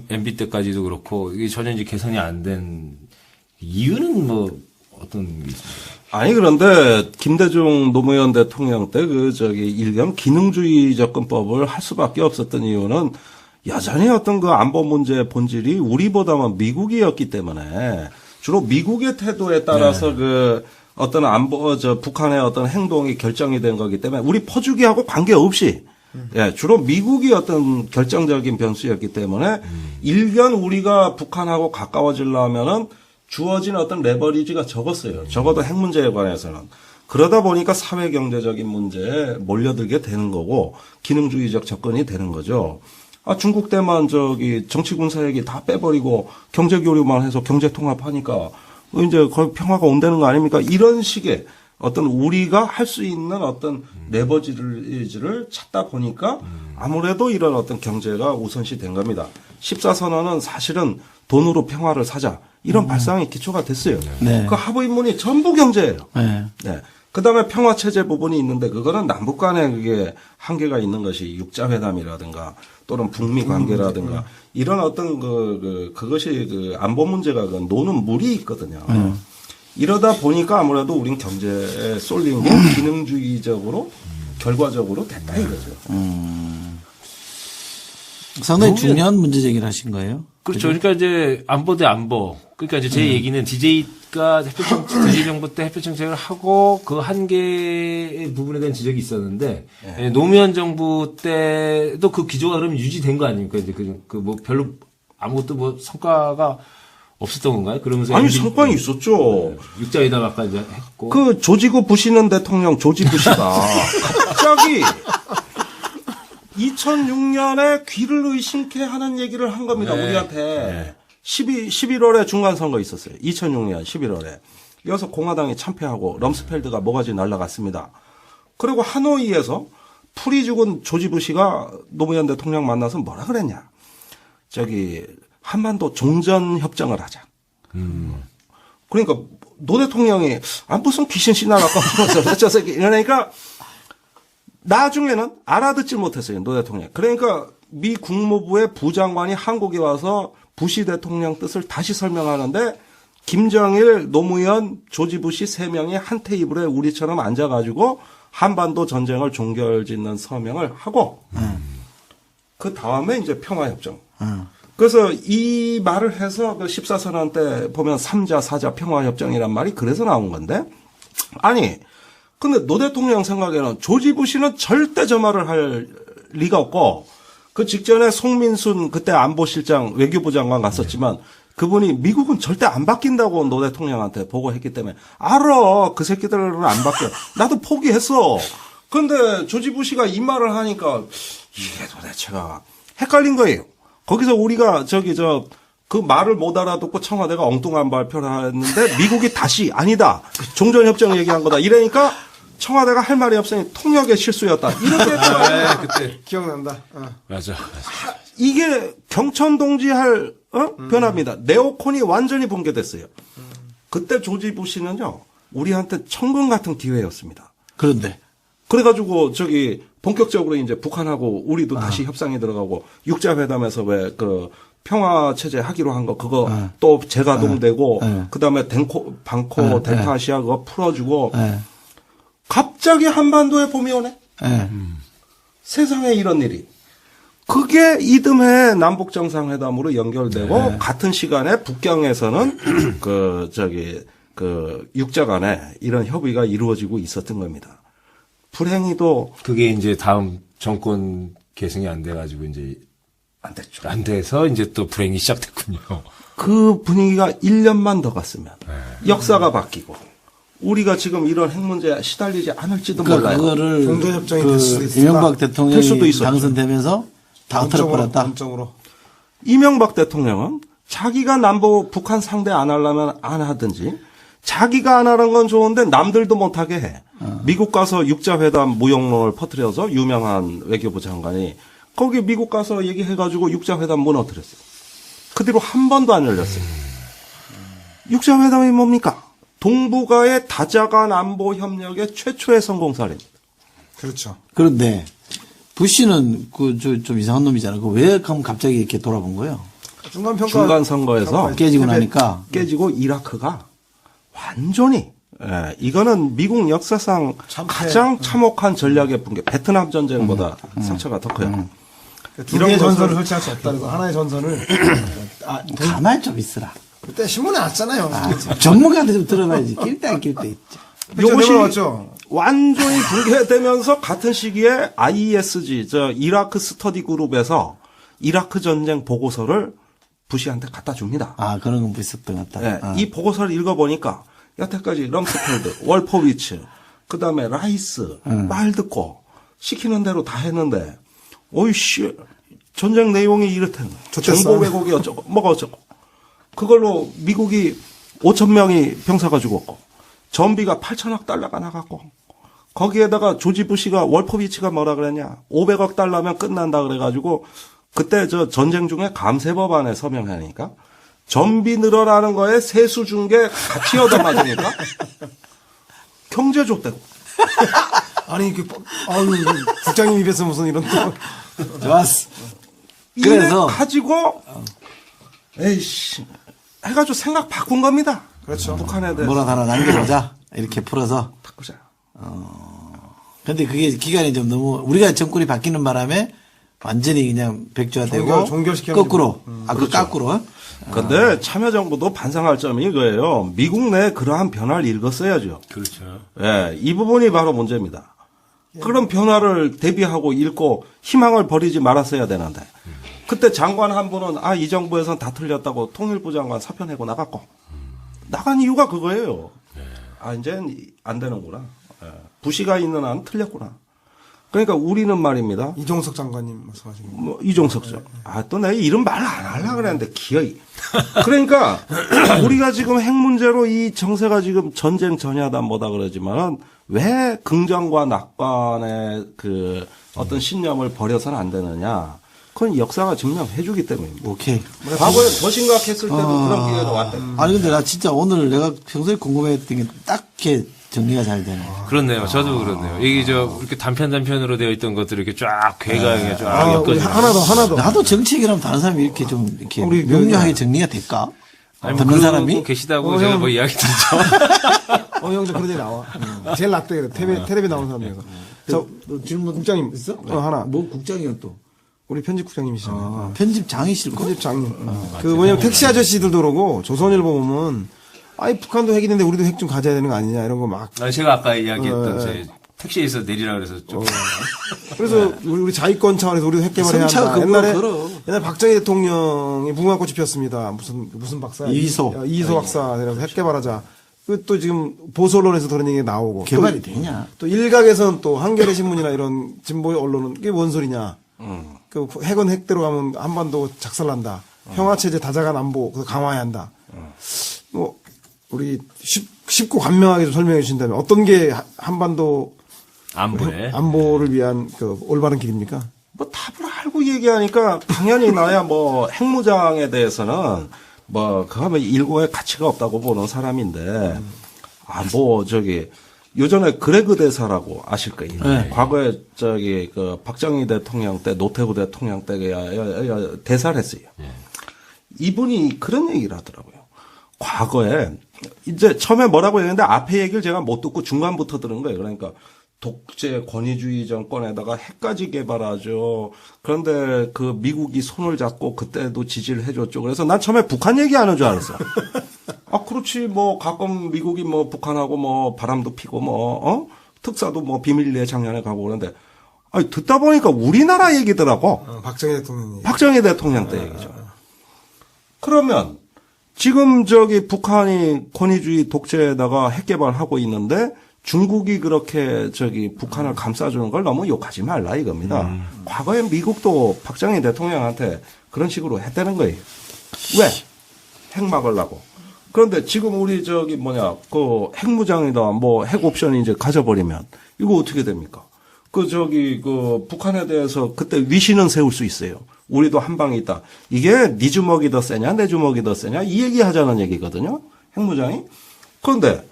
MB 때까지도 그렇고 이게 전혀 이제 개선이 안 된 이유는 어떤 게 있습니까? 아니 그런데 김대중 노무현 대통령 때 일견 기능주의 접근법을 할 수밖에 없었던 이유는 여전히 어떤 안보 문제의 본질이 우리보다는 미국이었기 때문에 주로 미국의 태도에 따라서 어떤 안보 북한의 어떤 행동이 결정이 된 거기 때문에 우리 퍼주기하고 관계없이 예, 주로 미국이 어떤 결정적인 변수였기 때문에 일견 우리가 북한하고 가까워지려면은 주어진 어떤 레버리지가 적었어요. 적어도 핵 문제에 관해서는. 그러다 보니까 사회 경제적인 문제에 몰려들게 되는 거고 기능주의적 접근이 되는 거죠. 중국 때만 정치 군사 얘기 다 빼버리고 경제 교류만 해서 경제 통합하니까 이제 거의 평화가 온다는 거 아닙니까? 이런 식의 어떤 우리가 할 수 있는 어떤 레버리지를 찾다 보니까 아무래도 이런 어떤 경제가 우선시 된 겁니다. 14선언은 사실은 돈으로 평화를 사자. 이런 발상의 기초가 됐어요. 네. 그 하부 인문이 전부 경제예요. 네. 네. 그 다음에 평화체제 부분이 있는데 그거는 남북 간에 그게 한계가 있는 것이 육자회담이라든가 또는 북미 관계라든가 이런 어떤 그것이 그 안보 문제가 그 노는 물이 있거든요. 이러다 보니까 아무래도 우린 경제에 쏠린 게 기능주의적으로 결과적으로 됐다 이거죠. 상당히 중요한 문제 제기를 하신 거예요. 그렇죠. 그러니까 이제 안보 대 안보. 그러니까 이제 제 얘기는 DJ가 DJ 정부 때 햇볕 정책을 하고 그 한계 부분에 대한 지적이 있었는데 노무현 정부 때도 그 기조가 그럼 유지된 거 아닙니까? 이제 그 뭐 별로 아무것도 뭐 성과가 없었던 건가요? 그러면서 아니 성과는 있었죠. 육자회담 아까 이제 했고 그 조지고 부시는 대통령 조지 부시가 갑자기 2006년에 귀를 의심케 하는 얘기를 한 겁니다. 네. 우리한테 11월에 중간선거 있었어요. 2006년 11월에. 이어서 공화당이 참패하고 럼스펠드가 모가지 날아갔습니다. 그리고 하노이에서 풀이 죽은 조지 부시가 노무현 대통령 만나서 뭐라 그랬냐. 저기 한반도 종전협정을 하자. 그러니까 노 대통령이 무슨 귀신 씨나라고 저 새끼 이러니까 나중에는 알아듣질 못했어요. 노 대통령. 그러니까 미 국무부의 부장관이 한국에 와서 부시 대통령 뜻을 다시 설명하는데 김정일, 노무현, 조지 부시 세 명이 한 테이블에 우리처럼 앉아가지고 한반도 전쟁을 종결짓는 서명을 하고 그 다음에 이제 평화협정. 그래서 이 말을 해서 그 14선언 때 보면 3자, 4자 평화협정이란 말이 그래서 나온 건데 아니 근데 노 대통령 생각에는 조지 부시는 절대 저 말을 할 리가 없고 그 직전에 송민순 그때 안보실장 외교부 장관 갔었지만 그분이 미국은 절대 안 바뀐다고 노 대통령한테 보고했기 때문에 알아 그 새끼들은 안 바뀌어 나도 포기했어. 그런데 조지 부시가 이 말을 하니까 이게 도대체가 헷갈린 거예요. 거기서 우리가 그 말을 못 알아듣고 청와대가 엉뚱한 발표를 했는데 미국이 다시 아니다. 종전협정 얘기한 거다. 이러니까 청와대가 할 말이 없으니 통역의 실수였다. 이렇게 했잖아요. 그때 기억난다. 맞아. 이게 경천동지 할 변화입니다. 네오콘이 완전히 붕괴됐어요. 그때 조지 부시는요. 우리한테 천금 같은 기회였습니다. 그런데 그래가지고 본격적으로 이제 북한하고 우리도 다시 협상에 들어가고 육자회담에서 왜 그 평화 체제 하기로 한 거 그거 또 재가동되고 그다음에 방코 델타아시아 그거 풀어주고 갑자기 한반도에 봄이 오네. 세상에 이런 일이. 그게 이듬해 남북 정상회담으로 연결되고 같은 시간에 북경에서는 그 육자 간에 이런 협의가 이루어지고 있었던 겁니다. 불행히도 그게 이제 다음 정권 계승이 안 돼가지고 이제 안 됐죠. 안 돼서 이제 또 불행이 시작됐군요. 그 분위기가 1년만 더 갔으면 역사가 바뀌고 우리가 지금 이런 핵 문제에 시달리지 않을지도 몰라요. 그거를 종전협정이 될 수도 있다. 이명박 될 수도 대통령이 있었죠. 당선되면서 다 흩어버렸다. 단적으로. 이명박 대통령은 자기가 남북 북한 상대 안 하려면 안 하든지 자기가 안 하는 건 좋은데 남들도 못하게 해. 미국 가서 육자회담 무용론을 퍼뜨려서 유명한 외교부 장관이 거기 미국 가서 얘기해가지고 육자회담 무너뜨렸어요. 그 뒤로 한 번도 안 열렸어요. 육자회담이 뭡니까? 동북아의 다자간 안보 협력의 최초의 성공 사례입니다. 그렇죠. 그런데 부시는 좀 이상한 놈이잖아. 왜 그럼 갑자기 이렇게 돌아본 거예요? 중간 선거에서 깨지고 나니까 깨지고 이라크가 완전히 이거는 미국 역사상 가장 참혹한 전략의 붕괴. 베트남 전쟁보다 상처가 더 커요. 두 개의 전선을 설치할 수 없다. 그래서 하나의 전선을 가만히 좀 있으라. 그때 신문에 났잖아요. 전문가한테 좀 들어봐야지. 낄 때 안 낄 때 있죠. 이것이 내려왔죠. 완전히 붕괴되면서 같은 시기에 IESG 이라크 스터디 그룹에서 이라크 전쟁 보고서를 부시한테 갖다 줍니다. 그런 건 있었던 것 같다. 이 보고서를 읽어보니까 여태까지 럼스펠드, 월포비츠, 그 다음에 라이스 말 듣고 시키는 대로 다 했는데 오이씨 전쟁 내용이 이렇다는 거예요. 정보 왜곡이 어쩌고 뭐가 어쩌고 그걸로 미국이 5천 명이 병사가 죽었고 전비가 8천억 달러가 나갔고 거기에다가 조지 부시가 월포비치가 뭐라 그랬냐 500억 달러면 끝난다 그래가지고 그때 저 전쟁 중에 감세법안에 서명하니까 전비 늘어나는 거에 세수 준 게 같이 얻어맞으니까 경제 줬대고. 아니 아유 국장님 입에서 무슨 이런 또 좋았어. 이래 그래서 가지고 에이씨 해가지고 생각 바꾼 겁니다. 그렇죠. 북한에 대해서 뭐라도 하나 남겨보자. 이렇게 풀어서. 바꾸자. 근데 그게 기간이 좀 너무 우리가 정권이 바뀌는 바람에 완전히 그냥 백주화되고 종결시켜놓은 거꾸로 그렇죠. 거꾸로 근데 참여정부도 반성할 점이 이거예요. 미국 내 그러한 변화를 읽었어야죠. 그렇죠. 예, 이 부분이 바로 문제입니다. 그런 변화를 대비하고 읽고 희망을 버리지 말았어야 되는데 그때 장관 한 분은 이 정부에선 다 틀렸다고 통일부 장관 사표 내고 나갔고 나간 이유가 그거예요. 이제 안 되는구나. 부시가 있는 한 틀렸구나. 그러니까 우리는 말입니다. 이종석 장관님 말씀하시는 거. 뭐 이종석죠. 또 내가 이름 말 안 하려고 그랬는데 기어이. 그러니까 우리가 지금 핵 문제로 이 정세가 지금 전쟁 전야다 뭐다 그러지만 왜 긍정과 낙관의 그 어떤 신념을 버려서는 안 되느냐. 그건 역사가 증명해 주기 때문입니다. 오케이. 과거에 더 심각했을 때도 그런 기회가 왔다. 아니 근데 나 진짜 오늘 내가 평소에 궁금했던 게 딱 이렇게 정리가 잘 되네. 그렇네요. 저도 그렇네요. 이게 이렇게 단편으로 되어 있던 것들이 이렇게 쫙 괴가 쫙 우리 엮어지고. 하나 더. 나도 정치 얘기라면 다른 사람이 이렇게 좀 이렇게 우리 명료하게 정리가 될까? 아니, 듣는 그러고 사람이? 계시다고 제가 뭐 이야기 듣죠. 형도 그런 데 나와. 제일 낫대 그래. 텔레비 나오는 사람 중에서. 너 질문 국장님 있어? 하나. 뭐 국장이요 또? 우리 편집국장님이시잖아요. 편집장이실 거? 편집장님. 그 뭐냐면 택시 아저씨들도 그러고 조선일보 보면 북한도 핵이는데 우리도 핵 좀 가져야 되는 거 아니냐 이런 거 막. 제가 아까 이야기했던 제 택시에서 내리라 그래서 좀. 그래서 우리 자위권 차원에서 우리도 핵 개발해야 성차가 한다. 그거 걸어. 옛날 박정희 대통령이 무궁화꽃이 피었습니다. 무슨 박사? 이희소 박사. 그래서 핵 개발하자. 그 또 지금 보수 언론에서 그런 얘기가 나오고. 개발이 되냐? 또 일각에서는 또 한겨레 신문이나 이런 진보 언론은 이게 뭔 소리냐. 그 핵은 핵대로 가면 한반도 작살난다. 평화체제 다자간 안보 그래서 강화해야 한다. 뭐 우리 쉽고 간명하게 좀 설명해 주신다면 어떤 게 한반도 안보를 위한 그 올바른 길입니까? 뭐 답을 알고 얘기하니까 당연히 나야 뭐 핵무장에 대해서는 뭐 그거 뭐 일고의 가치가 없다고 보는 사람인데 요전에 그레그 대사라고 아실 거예요. 네. 과거에 그 박정희 대통령 때 노태우 대통령 때 대사를 했어요. 이분이 그런 얘기를 하더라고요. 과거에 이제 처음에 뭐라고 했는데 앞에 얘기를 제가 못 듣고 중간부터 들은 거예요. 그러니까 독재 권위주의 정권에다가 핵까지 개발하죠. 그런데 그 미국이 손을 잡고 그때도 지지를 해줬죠. 그래서 난 처음에 북한 얘기하는 줄 알았어. 그렇지. 뭐 가끔 미국이 뭐 북한하고 뭐 바람도 피고 특사도 뭐 비밀리에 작년에 가고 그러는데 듣다 보니까 우리나라 얘기더라고. 박정희 대통령 때 얘기죠. 그러면 지금 북한이 권위주의 독재에다가 핵 개발하고 있는데 중국이 그렇게 북한을 감싸주는 걸 너무 욕하지 말라 이겁니다. 과거에 미국도 박정희 대통령한테 그런 식으로 했다는 거예요. 왜? 핵 막으려고. 그런데 지금 우리 그 핵무장이다 뭐 핵 옵션이 이제 가져버리면 이거 어떻게 됩니까? 그 북한에 대해서 그때 위신은 세울 수 있어요. 우리도 한 방이 있다. 이게 네 주먹이 더 세냐 내 주먹이 더 세냐 이 얘기 하자는 얘기거든요. 핵무장이. 그런데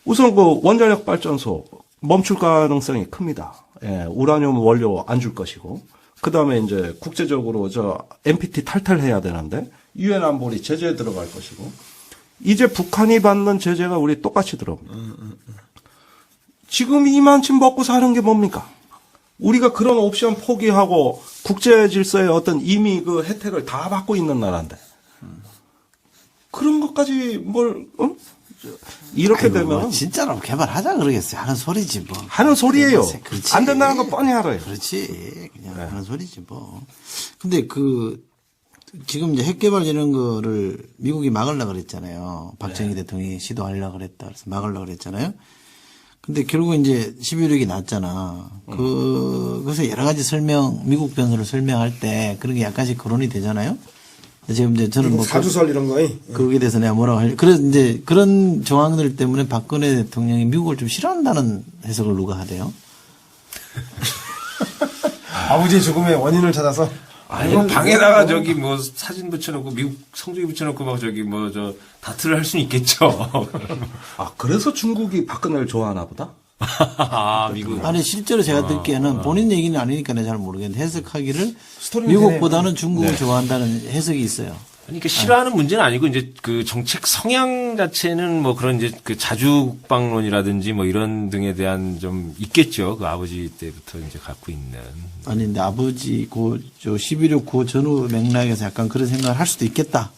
우선 그 원자력 발전소 멈출 가능성이 큽니다. 우라늄 원료 안 줄 것이고. 그다음에 이제 국제적으로 NPT 탈퇴해야 되는데 유엔 안보리 제재에 들어갈 것이고. 이제 북한이 받는 제재가 우리 똑같이 들어옵니다. 지금 이만큼 먹고 사는 게 뭡니까? 우리가 그런 옵션 포기하고 국제 질서의 어떤 이미 그 혜택을 다 받고 있는 나라인데. 그런 것까지 이렇게 되면. 진짜로 개발하자 그러겠어요. 하는 소리지 뭐. 하는 소리예요. 그렇지. 안 된다는 거 뻔히 알아요. 그렇지. 그냥 하는 소리지 뭐. 근데 지금 이제 핵 개발 이런 거를 미국이 막으려고 그랬잖아요. 박정희 대통령이 시도하려고 그랬다. 그래서 막으려고 그랬잖아요. 근데 결국 이제 11.6이 났잖아. 그래서 여러 가지 미국 변수를 설명할 때 그런 게 약간씩 거론이 되잖아요. 지금 이제 저는 뭐 사주설 이런 거에 거기에 대해서 내가 뭐라고 그래서 이제 그런 정황들 때문에 박근혜 대통령이 미국을 좀 싫어한다는 해석을 누가 하대요? 아버지의 죽음의 원인을 찾아서 아니, 뭐 방에다가 저기 뭐 사진 붙여놓고 미국 성주기 붙여놓고 막 저기 뭐 저 다트를 할 수는 있겠죠. 아, 그래서 중국이 박근혜를 좋아하나 보다? 아, 미국. 아니 실제로 제가 듣기에는 본인 얘기는 아니니까 내가 잘 모르겠는데 해석하기를 스토리는 미국보다는 중국을 좋아한다는 해석이 있어요. 아니, 그 싫어하는 문제는 아니고 이제 그 정책 성향 자체는 뭐 그런 이제 그 자주국방론이라든지 뭐 이런 등에 대한 좀 있겠죠. 그 아버지 때부터 이제 갖고 있는. 아니 근데 아버지 저 11.6 전후 맥락에서 약간 그런 생각을 할 수도 있겠다.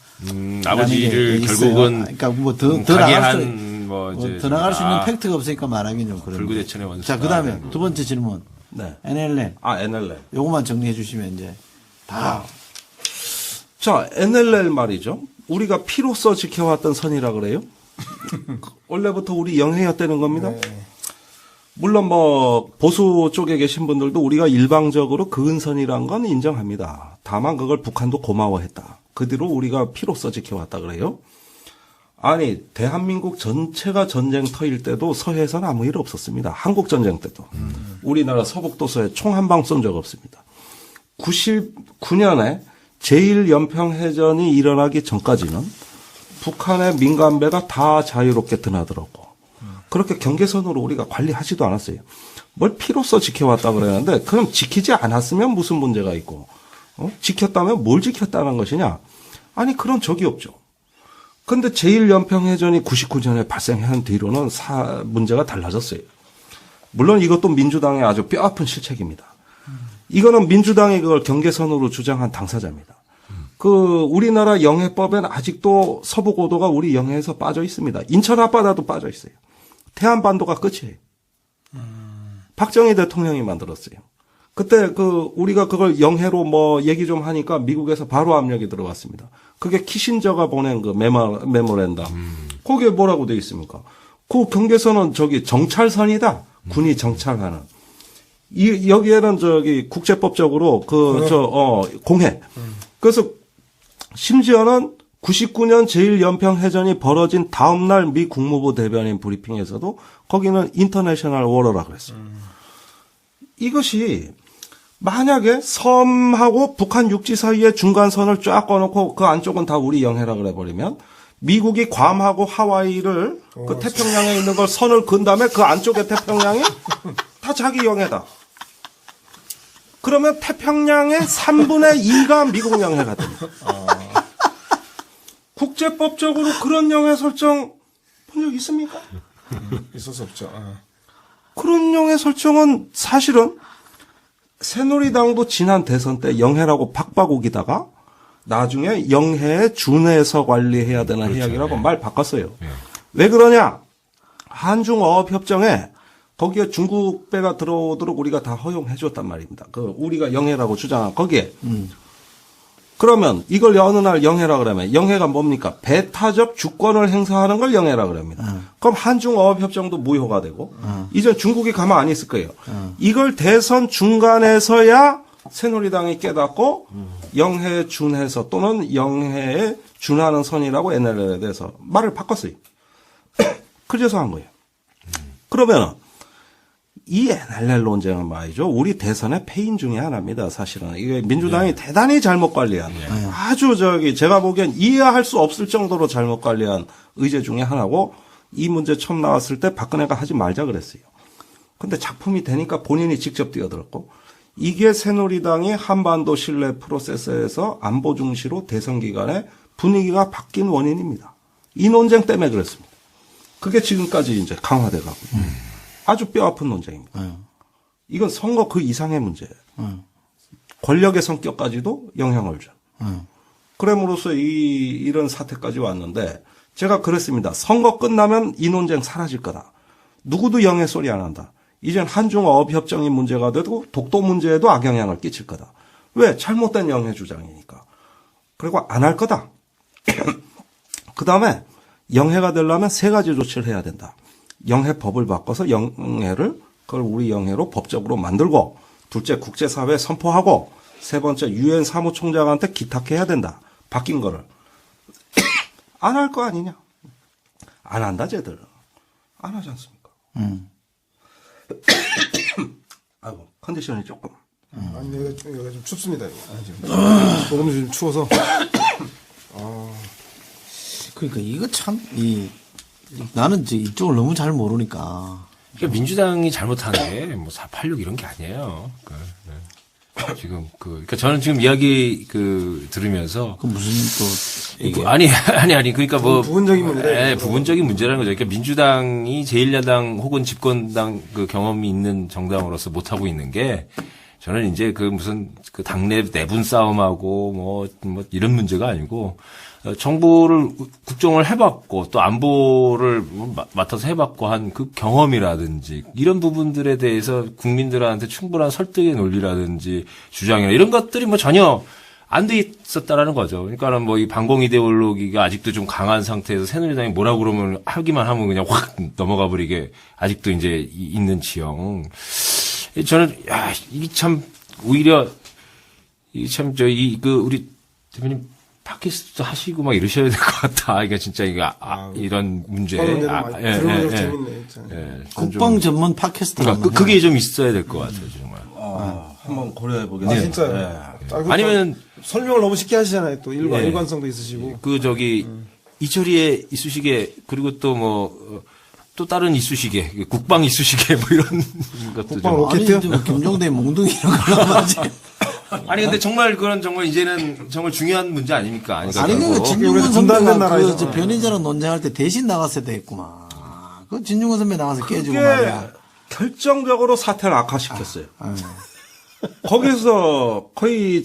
아버지를 있어요. 결국은 그러니까 뭐더 가게 나갈 수 한 뭐 이제 더 나갈 수 있는 아, 팩트가 없으니까 말하기는 좀 그런데. 불구대천의 원수. 자, 그다음에 두 번째 질문. 네. NLL. 아, NLL. 요것만 정리해 주시면 이제 다 자, NLL 말이죠. 우리가 피로써 지켜왔던 선이라 그래요. 원래부터 우리 영해였다는 겁니다. 물론 뭐 보수 쪽에 계신 분들도 우리가 일방적으로 그은선이란 건 인정합니다. 다만 그걸 북한도 고마워했다. 그 뒤로 우리가 피로써 지켜왔다 그래요. 아니, 대한민국 전체가 전쟁터일 때도 서해에서는 아무 일 없었습니다. 한국전쟁 때도. 우리나라 서북도서에 총 한 방 쏜 적 없습니다. 99년에 제1연평해전이 일어나기 전까지는 북한의 민간배가 다 자유롭게 드나들었고 그렇게 경계선으로 우리가 관리하지도 않았어요. 뭘 피로써 지켜왔다 그러는데 그럼 지키지 않았으면 무슨 문제가 있고 지켰다면 뭘 지켰다는 것이냐. 아니 그런 적이 없죠. 근데 제1연평해전이 99년에 발생한 뒤로는 문제가 달라졌어요. 물론 이것도 민주당의 아주 뼈아픈 실책입니다. 이거는 민주당이 그걸 경계선으로 주장한 당사자입니다. 우리나라 영해법엔 아직도 서부고도가 우리 영해에서 빠져 있습니다. 인천 앞바다도 빠져 있어요. 태안반도가 끝이에요. 박정희 대통령이 만들었어요. 그때 우리가 그걸 영해로 뭐 얘기 좀 하니까 미국에서 바로 압력이 들어왔습니다. 그게 키신저가 보낸 그 메모랜덤. 거기에 뭐라고 돼 있습니까? 그 경계선은 저기 정찰선이다. 군이 정찰하는. 여기에는 저기 국제법적으로 공해. 그래서 심지어는 99년 제1연평해전이 벌어진 다음 날 미 국무부 대변인 브리핑에서도 거기는 인터내셔널 워러라 그랬어요. 이것이 만약에 섬하고 북한 육지 사이에 중간선을 쫙 꺼놓고 그 안쪽은 다 우리 영해라 그래버리면 미국이 괌하고 하와이를 그 태평양에 있는 걸 선을 그은 다음에 그 안쪽에 태평양이 다 자기 영해다. 그러면 태평양의 3분의 2가 미국 영해가 됩니다. 국제법적으로 그런 영해 설정 본 적 있습니까? 있을 수 없죠. 그런 영해 설정은 사실은 새누리당도 지난 대선 때 영해라고 박바고기다가 나중에 영해에 준해서 관리해야 되는 해역이라고 말 바꿨어요. 왜 그러냐? 한중어업협정에 거기에 중국 배가 들어오도록 우리가 다 허용해 줬단 말입니다. 우리가 영해라고 주장한 거기에. 그러면 이걸 어느 날 영해라 그러면 영해가 뭡니까? 배타적 주권을 행사하는 걸 영해라 그럽니다. 그럼 한중어업협정도 무효가 되고 이제 중국이 가만 안 있을 거예요. 이걸 대선 중간에서야 새누리당이 깨닫고 영해에 준해서 또는 영해에 준하는 선이라고 NLL에 대해서 말을 바꿨어요. 그래서 한 거예요. 그러면 이 NLL 논쟁은 말이죠. 우리 대선의 패인 중에 하나입니다. 사실은 이게 민주당이 대단히 잘못 관리한 아주 제가 보기엔 이해할 수 없을 정도로 잘못 관리한 의제 중에 하나고 이 문제 처음 나왔을 때 박근혜가 하지 말자 그랬어요. 근데 작품이 되니까 본인이 직접 뛰어들었고 이게 새누리당이 한반도 신뢰 프로세스에서 안보 중시로 대선 기간에 분위기가 바뀐 원인입니다. 이 논쟁 때문에 그랬습니다. 그게 지금까지 이제 강화돼 가고 아주 뼈아픈 논쟁입니다. 이건 선거 그 이상의 문제예요. 권력의 성격까지도 영향을 줘. 그럼으로써 이런 사태까지 왔는데 제가 그랬습니다. 선거 끝나면 이 논쟁 사라질 거다. 누구도 영해 소리 안 한다. 이젠 한중어업협정이 문제가 되고 독도 문제에도 악영향을 끼칠 거다. 왜? 잘못된 영해 주장이니까. 그리고 안 할 거다. 그 다음에 영해가 되려면 세 가지 조치를 해야 된다. 영해법을 바꿔서 영해를 그걸 우리 영해로 법적으로 만들고 둘째 국제사회에 선포하고 세 번째 유엔 사무총장한테 기탁해야 된다. 바뀐 거를. 안 할 거 아니냐. 안 한다 쟤들. 안 하지 않습니까? 아이고 컨디션이 조금. 아니 여기가 좀 춥습니다. 이거. 지금 오늘도 좀 추워서. 그러니까 이거 참, 나는 이쪽을 너무 잘 모르니까. 그러니까 민주당이 잘못한 게 뭐 486 이런 게 아니에요. 네. 지금 그러니까 저는 지금 이야기 들으면서 그 무슨 또, 이게. 아니 그러니까 뭐 부분적인 문제다, 예, 부분적인 문제라는 거죠. 그러니까 민주당이 제1야당 혹은 집권당 그 경험이 있는 정당으로서 못 하고 있는 게 저는 이제 무슨 당내 내분 싸움하고 뭐 이런 문제가 아니고 정부를 국정을 해봤고 또 안보를 맡아서 해봤고 한 그 경험이라든지 이런 부분들에 대해서 국민들한테 충분한 설득의 논리라든지 주장이나 이런 것들이 뭐 전혀 안 돼 있었다라는 거죠. 그러니까는 뭐 이 반공 이데올로기가 아직도 좀 강한 상태에서 새누리당이 뭐라고 그러면 하기만 하면 그냥 확 넘어가 버리게 아직도 이제 있는 지형. 저는 이게 참 오히려 우리 대표님 팟캐스트 하시고 막 이러셔야 될 것 같다. 그러니까 진짜 이런 문제. 들으면 재밌네. 국방 전문 팟캐스트가. 그러니까 그게 좀 있어야 될 것 같아요, 정말. 한번 고려해 보겠습니다. 진짜요. 아니면 설명을 너무 쉽게 하시잖아요. 또 일관성도 있으시고. 이철이의 이쑤시개 그리고 또 또 다른 이쑤시개, 국방 이쑤시개 뭐 이런 것도 국방 좀. 아니, 좀 김종대 몽둥이 이런 거 하지. 아니 근데 정말 그건 정말 이제는 정말 중요한 문제 아닙니까? 아니, 결국. 그 진중권 우리가 분단된 선배가 나라에서. 변인자랑 논쟁할 때 대신 나갔어야 됐구만. 그 진중권 선배 나가서 깨주고 그게 말이야. 결정적으로 사태를 악화시켰어요. 거기서 거의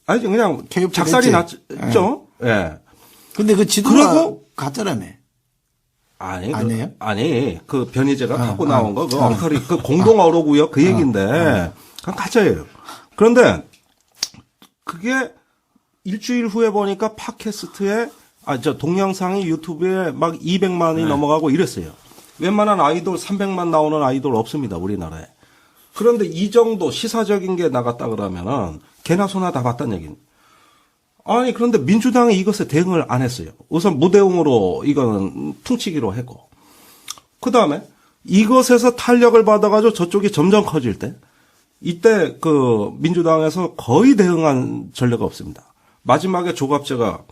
아니 그냥 KF 작살이 됐지. 났죠. 예. 근데 그 지도가 그리고- 가짜라며. 아니에요? 아니에요? 그 변희재가 갖고 나온 거, 그 엉터리, 그 공동 어로구역 그 얘기인데, 그건 가짜예요. 그런데, 그게 일주일 후에 보니까 팟캐스트에, 동영상이 유튜브에 막 200만이 넘어가고 이랬어요. 웬만한 아이돌 300만 나오는 아이돌 없습니다, 우리나라에. 그런데 이 정도 시사적인 게 나갔다 그러면은, 개나 소나 다 봤다는 얘기는. 아니, 그런데 민주당이 이것에 대응을 안 했어요. 우선 무대응으로 이거는 퉁치기로 했고. 그 다음에 이것에서 탄력을 받아가지고 저쪽이 점점 커질 때, 이때 민주당에서 거의 대응한 전례가 없습니다. 마지막에 조갑제가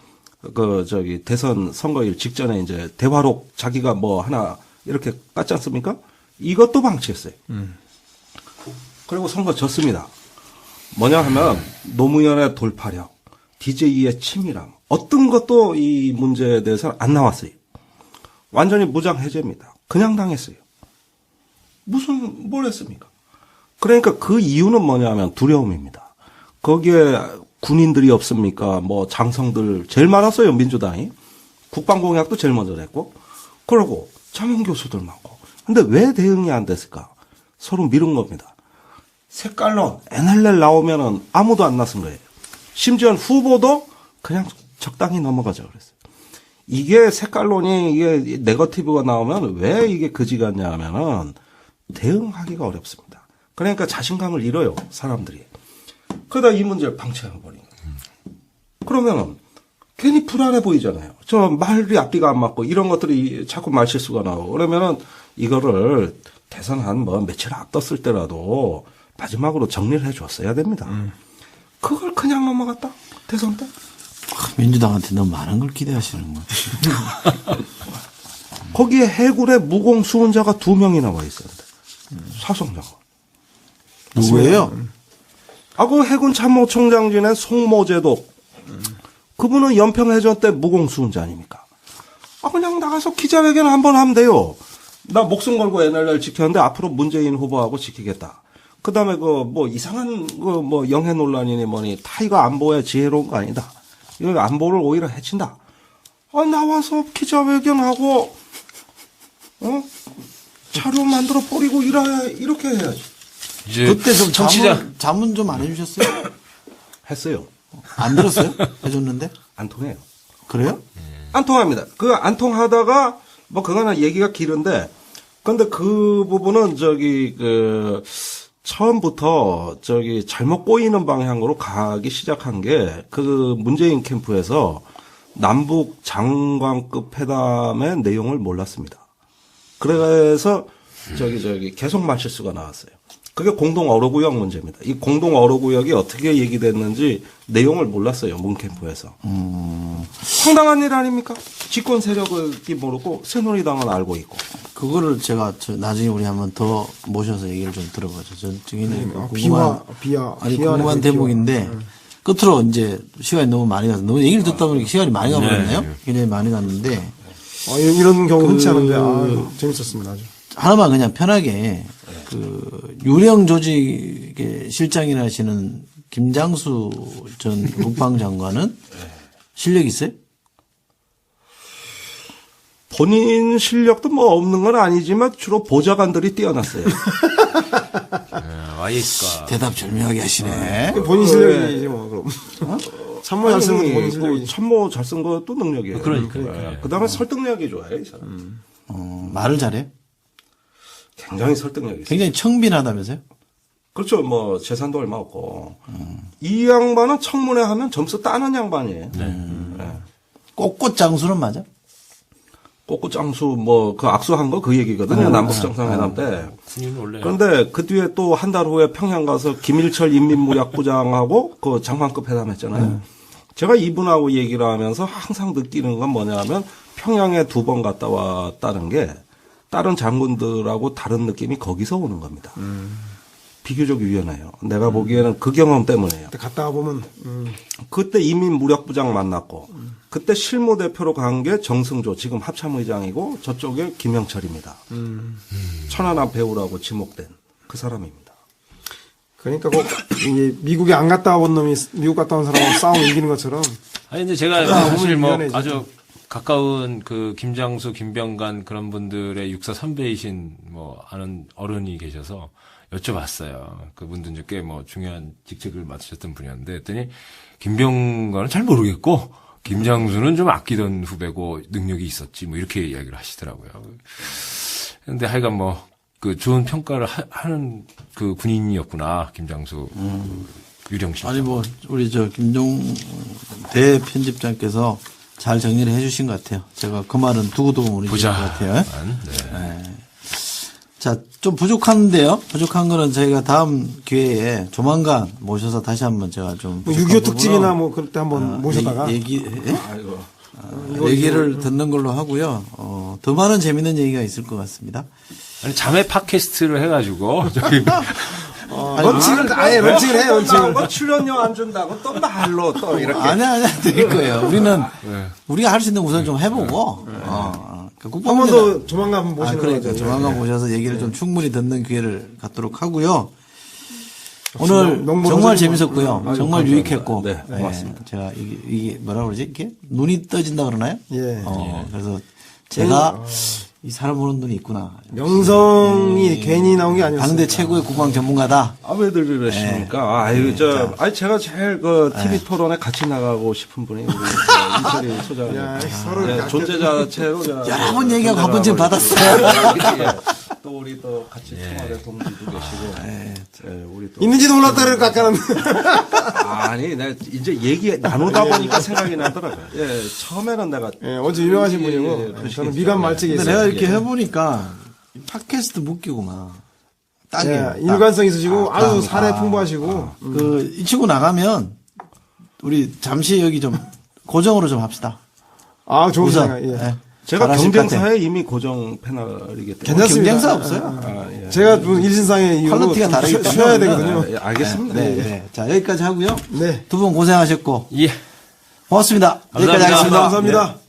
대선 선거일 직전에 이제 대화록 자기가 뭐 하나 이렇게 깠지 않습니까? 이것도 방치했어요. 그리고 선거 졌습니다. 뭐냐 하면 노무현의 돌파력, DJ의 치밀함, 어떤 것도 이 문제에 대해서 안 나왔어요. 완전히 무장해제입니다. 그냥 당했어요. 뭘 했습니까? 그러니까 그 이유는 뭐냐면 두려움입니다. 거기에 군인들이 없습니까? 뭐 장성들 제일 많았어요, 민주당이. 국방공약도 제일 먼저 냈고. 그러고 자문교수들 많고. 근데 왜 대응이 안 됐을까? 서로 미룬 겁니다. 색깔론, NLL 나오면은 아무도 안 나선 거예요. 심지어 후보도 그냥 적당히 넘어가자 그랬어요. 이게 색깔론이 이게 네거티브가 나오면 왜 이게 거지 같냐 하면은 대응하기가 어렵습니다. 그러니까 자신감을 잃어요, 사람들이. 그러다 이 문제를 방치해버린 거예요. 그러면은 괜히 불안해 보이잖아요. 저 말이 앞뒤가 안 맞고 이런 것들이 자꾸 말실수가 나오고 그러면은 이거를 대선 한 며칠 앞뒀을 때라도 마지막으로 정리를 해줬어야 됩니다. 그걸 그냥 넘어갔다? 대선 때? 민주당한테 너무 많은 걸 기대하시는 거야. 거기에 해군의 무공 수훈자가 2명이나 와 있었는데. 사성자가. 누구예요? 그 해군 참모총장진의 송모제도. 그분은 연평해전 때 무공 수훈자 아닙니까? 그냥 나가서 기자회견 한번 하면 돼요. 나 목숨 걸고 NLL 지켰는데 앞으로 문재인 후보하고 지키겠다. 그 다음에 이상한 영해 논란이니 뭐니 다 이거 안보에 지혜로운 거 아니다. 이거 안보를 오히려 해친다. 나와서 기자회견하고, 자료 만들어 버리고 이렇게 해야지. 이제 그때 좀 청취자 자문 좀 안 해주셨어요? 했어요. 안 들었어요? 해줬는데? 안 통해요. 그래요? 안 통합니다. 안 통하다가, 그거는 얘기가 길은데, 근데 그 부분은 처음부터 잘못 꼬이는 방향으로 가기 시작한 게 문재인 캠프에서 남북 장관급 회담의 내용을 몰랐습니다. 그래서 계속 말실수가 나왔어요. 그게 공동 어로구역 문제입니다. 이 공동 어로구역이 어떻게 얘기됐는지 내용을 몰랐어요. 문캠프에서. 황당한 일 아닙니까? 집권 세력이 모르고 새누리당은 알고 있고. 그거를 제가 나중에 우리 한번 더 모셔서 얘기를 좀 들어보죠. 전 증인은 아니 궁금한 대목인데 끝으로 이제 시간이 너무 많이 가서 너무 얘기를 듣다 보니까 시간이 많이 가버렸네요. 굉장히 많이 갔는데 이런 경우 흔치 않은데 재밌었습니다. 아주. 하나만 그냥 편하게 그 유령 조직의 실장이라 하시는 김장수 전 국방장관은 실력 있어요? 본인 실력도 뭐 없는 건 아니지만 주로 보좌관들이 뛰어났어요. YS가 대답 절묘하게 하시네. 본인 실력이지 뭐 그럼. 참모 잘 쓰는 것도 본인 실력이지. 참모 잘 쓴 것도 능력이에요. 그러니까요. 그다음에 설득력이 좋아요, 이 사람. 말을 잘해요? 굉장히 설득력이 있어요. 굉장히 청빈하다면서요? 그렇죠. 뭐 재산도 얼마 없고. 이 양반은 청문회 하면 점수 따는 양반이에요. 꽃꽃장수는 맞아? 꽃꽃장수 뭐 그 악수한 거 그 얘기거든요. 남북 정상회담 때. 군인 원래 그런데 그 뒤에 또 한 달 후에 평양 가서 김일철 인민무력부장하고 그 장관급 회담했잖아요. 제가 이분하고 얘기를 하면서 항상 느끼는 건 뭐냐면 평양에 2번 갔다 왔다는 게 다른 장군들하고 다른 느낌이 거기서 오는 겁니다. 비교적 유연해요. 내가 보기에는 그 경험 때문에요. 갔다 와보면 그때 인민무력부장 만났고 그때 실무대표로 간 게 정승조 지금 합참의장이고 저쪽에 김영철입니다. 천안함 배우라고 지목된 그 사람입니다. 그러니까 꼭 이게 미국에 안 갔다 온 놈이 미국 갔다 온 사람하고 싸움 이기는 것처럼. 아니 근데 제가 사실 뭐 미안해, 아주 가까운 그 김장수, 김병관 그런 분들의 육사 선배이신 뭐 아는 어른이 계셔서 여쭤봤어요. 그분도 이제 꽤 뭐 중요한 직책을 맡으셨던 분이었는데 했더니 김병관은 잘 모르겠고 김장수는 좀 아끼던 후배고 능력이 있었지 뭐 이렇게 이야기를 하시더라고요. 근데 하여간 뭐 그 좋은 평가를 하는 그 군인이었구나 김장수 유령 씨. 아니 뭐 우리 저 김종 대 편집장께서 잘 정리를 해주신 것 같아요. 제가 그 말은 두고두고 모르는 것 같아요. 네. 자, 좀 부족한데요. 부족한 거는 저희가 다음 기회에 조만간 모셔서 다시 한번 제가 좀 뭐 6.25 특집이나 뭐 그럴 때 한번 모셔다가 얘기를 듣는 걸로 하고요. 더 많은 재밌는 얘기가 있을 것 같습니다. 아니 자매 팟캐스트를 해가지고 저기 런칭을 아예 런칭을 해요. 런칭을. 출연료 안 준다고 또 말로 또 이렇게. 아니야, 될 거예요. 우리는 우리가 할 수 있는 우선 좀 해보고. 한 번 더 조만간 한번 모시는 그러니까 거죠. 조만간 모셔서 얘기를 좀 충분히 듣는 기회를 갖도록 하고요. 오늘 명분 정말 소식 재밌었고요. 정말 감사합니다. 유익했고. 네, 고맙습니다. 제가 이게 뭐라 그러지? 이게 눈이 떠진다 그러나요? 예. 그래서 제가 이 사람 보는 눈이 있구나. 명성이 괜히 나온 게 아니었어요. 당대 최고의 국방 전문가다. 아, 왜들 이러십니까? 아유, 제가 제일 그 TV 토론에 같이 나가고 싶은 분이 우리 이철이 소장. 야, 서로 네, 존재 자체로. 여러 번 얘기하고 한 번쯤 받았어요. 또 우리 또 같이 청와대 동지도 계시고. 우리 또. 있는지도 몰랐다 그러니까 아까는. 아니, 내가 이제 얘기 나누다 보니까 생각이 나더라고요. 예, 처음에는 내가. 예, 어제 유명하신 분이고 예, 저는 미간 말찍이 근데 있어요. 내가 이렇게 해보니까 팟캐스트 묶이고 막 딱이에요. 예, 일관성 있으시고 아주 사례 풍부하시고 이 친구 나가면 우리 잠시 여기 좀 고정으로 좀 합시다. 아 좋은 우선. 생각. 예. 예. 제가 잘하실 것 같아요. 경쟁사에 이미 고정 패널이기 때문에. 괜찮습니다. 경쟁사 없어요. 아, 예. 제가 무슨 일신상의 이유로 퀄리티가 좀 다르기 때문에 쉬어야 되거든요. 예, 알겠습니다. 네. 자, 여기까지 하고요. 네. 두 분 고생하셨고. 예. 고맙습니다. 여기까지 감사합니다. 하겠습니다. 감사합니다.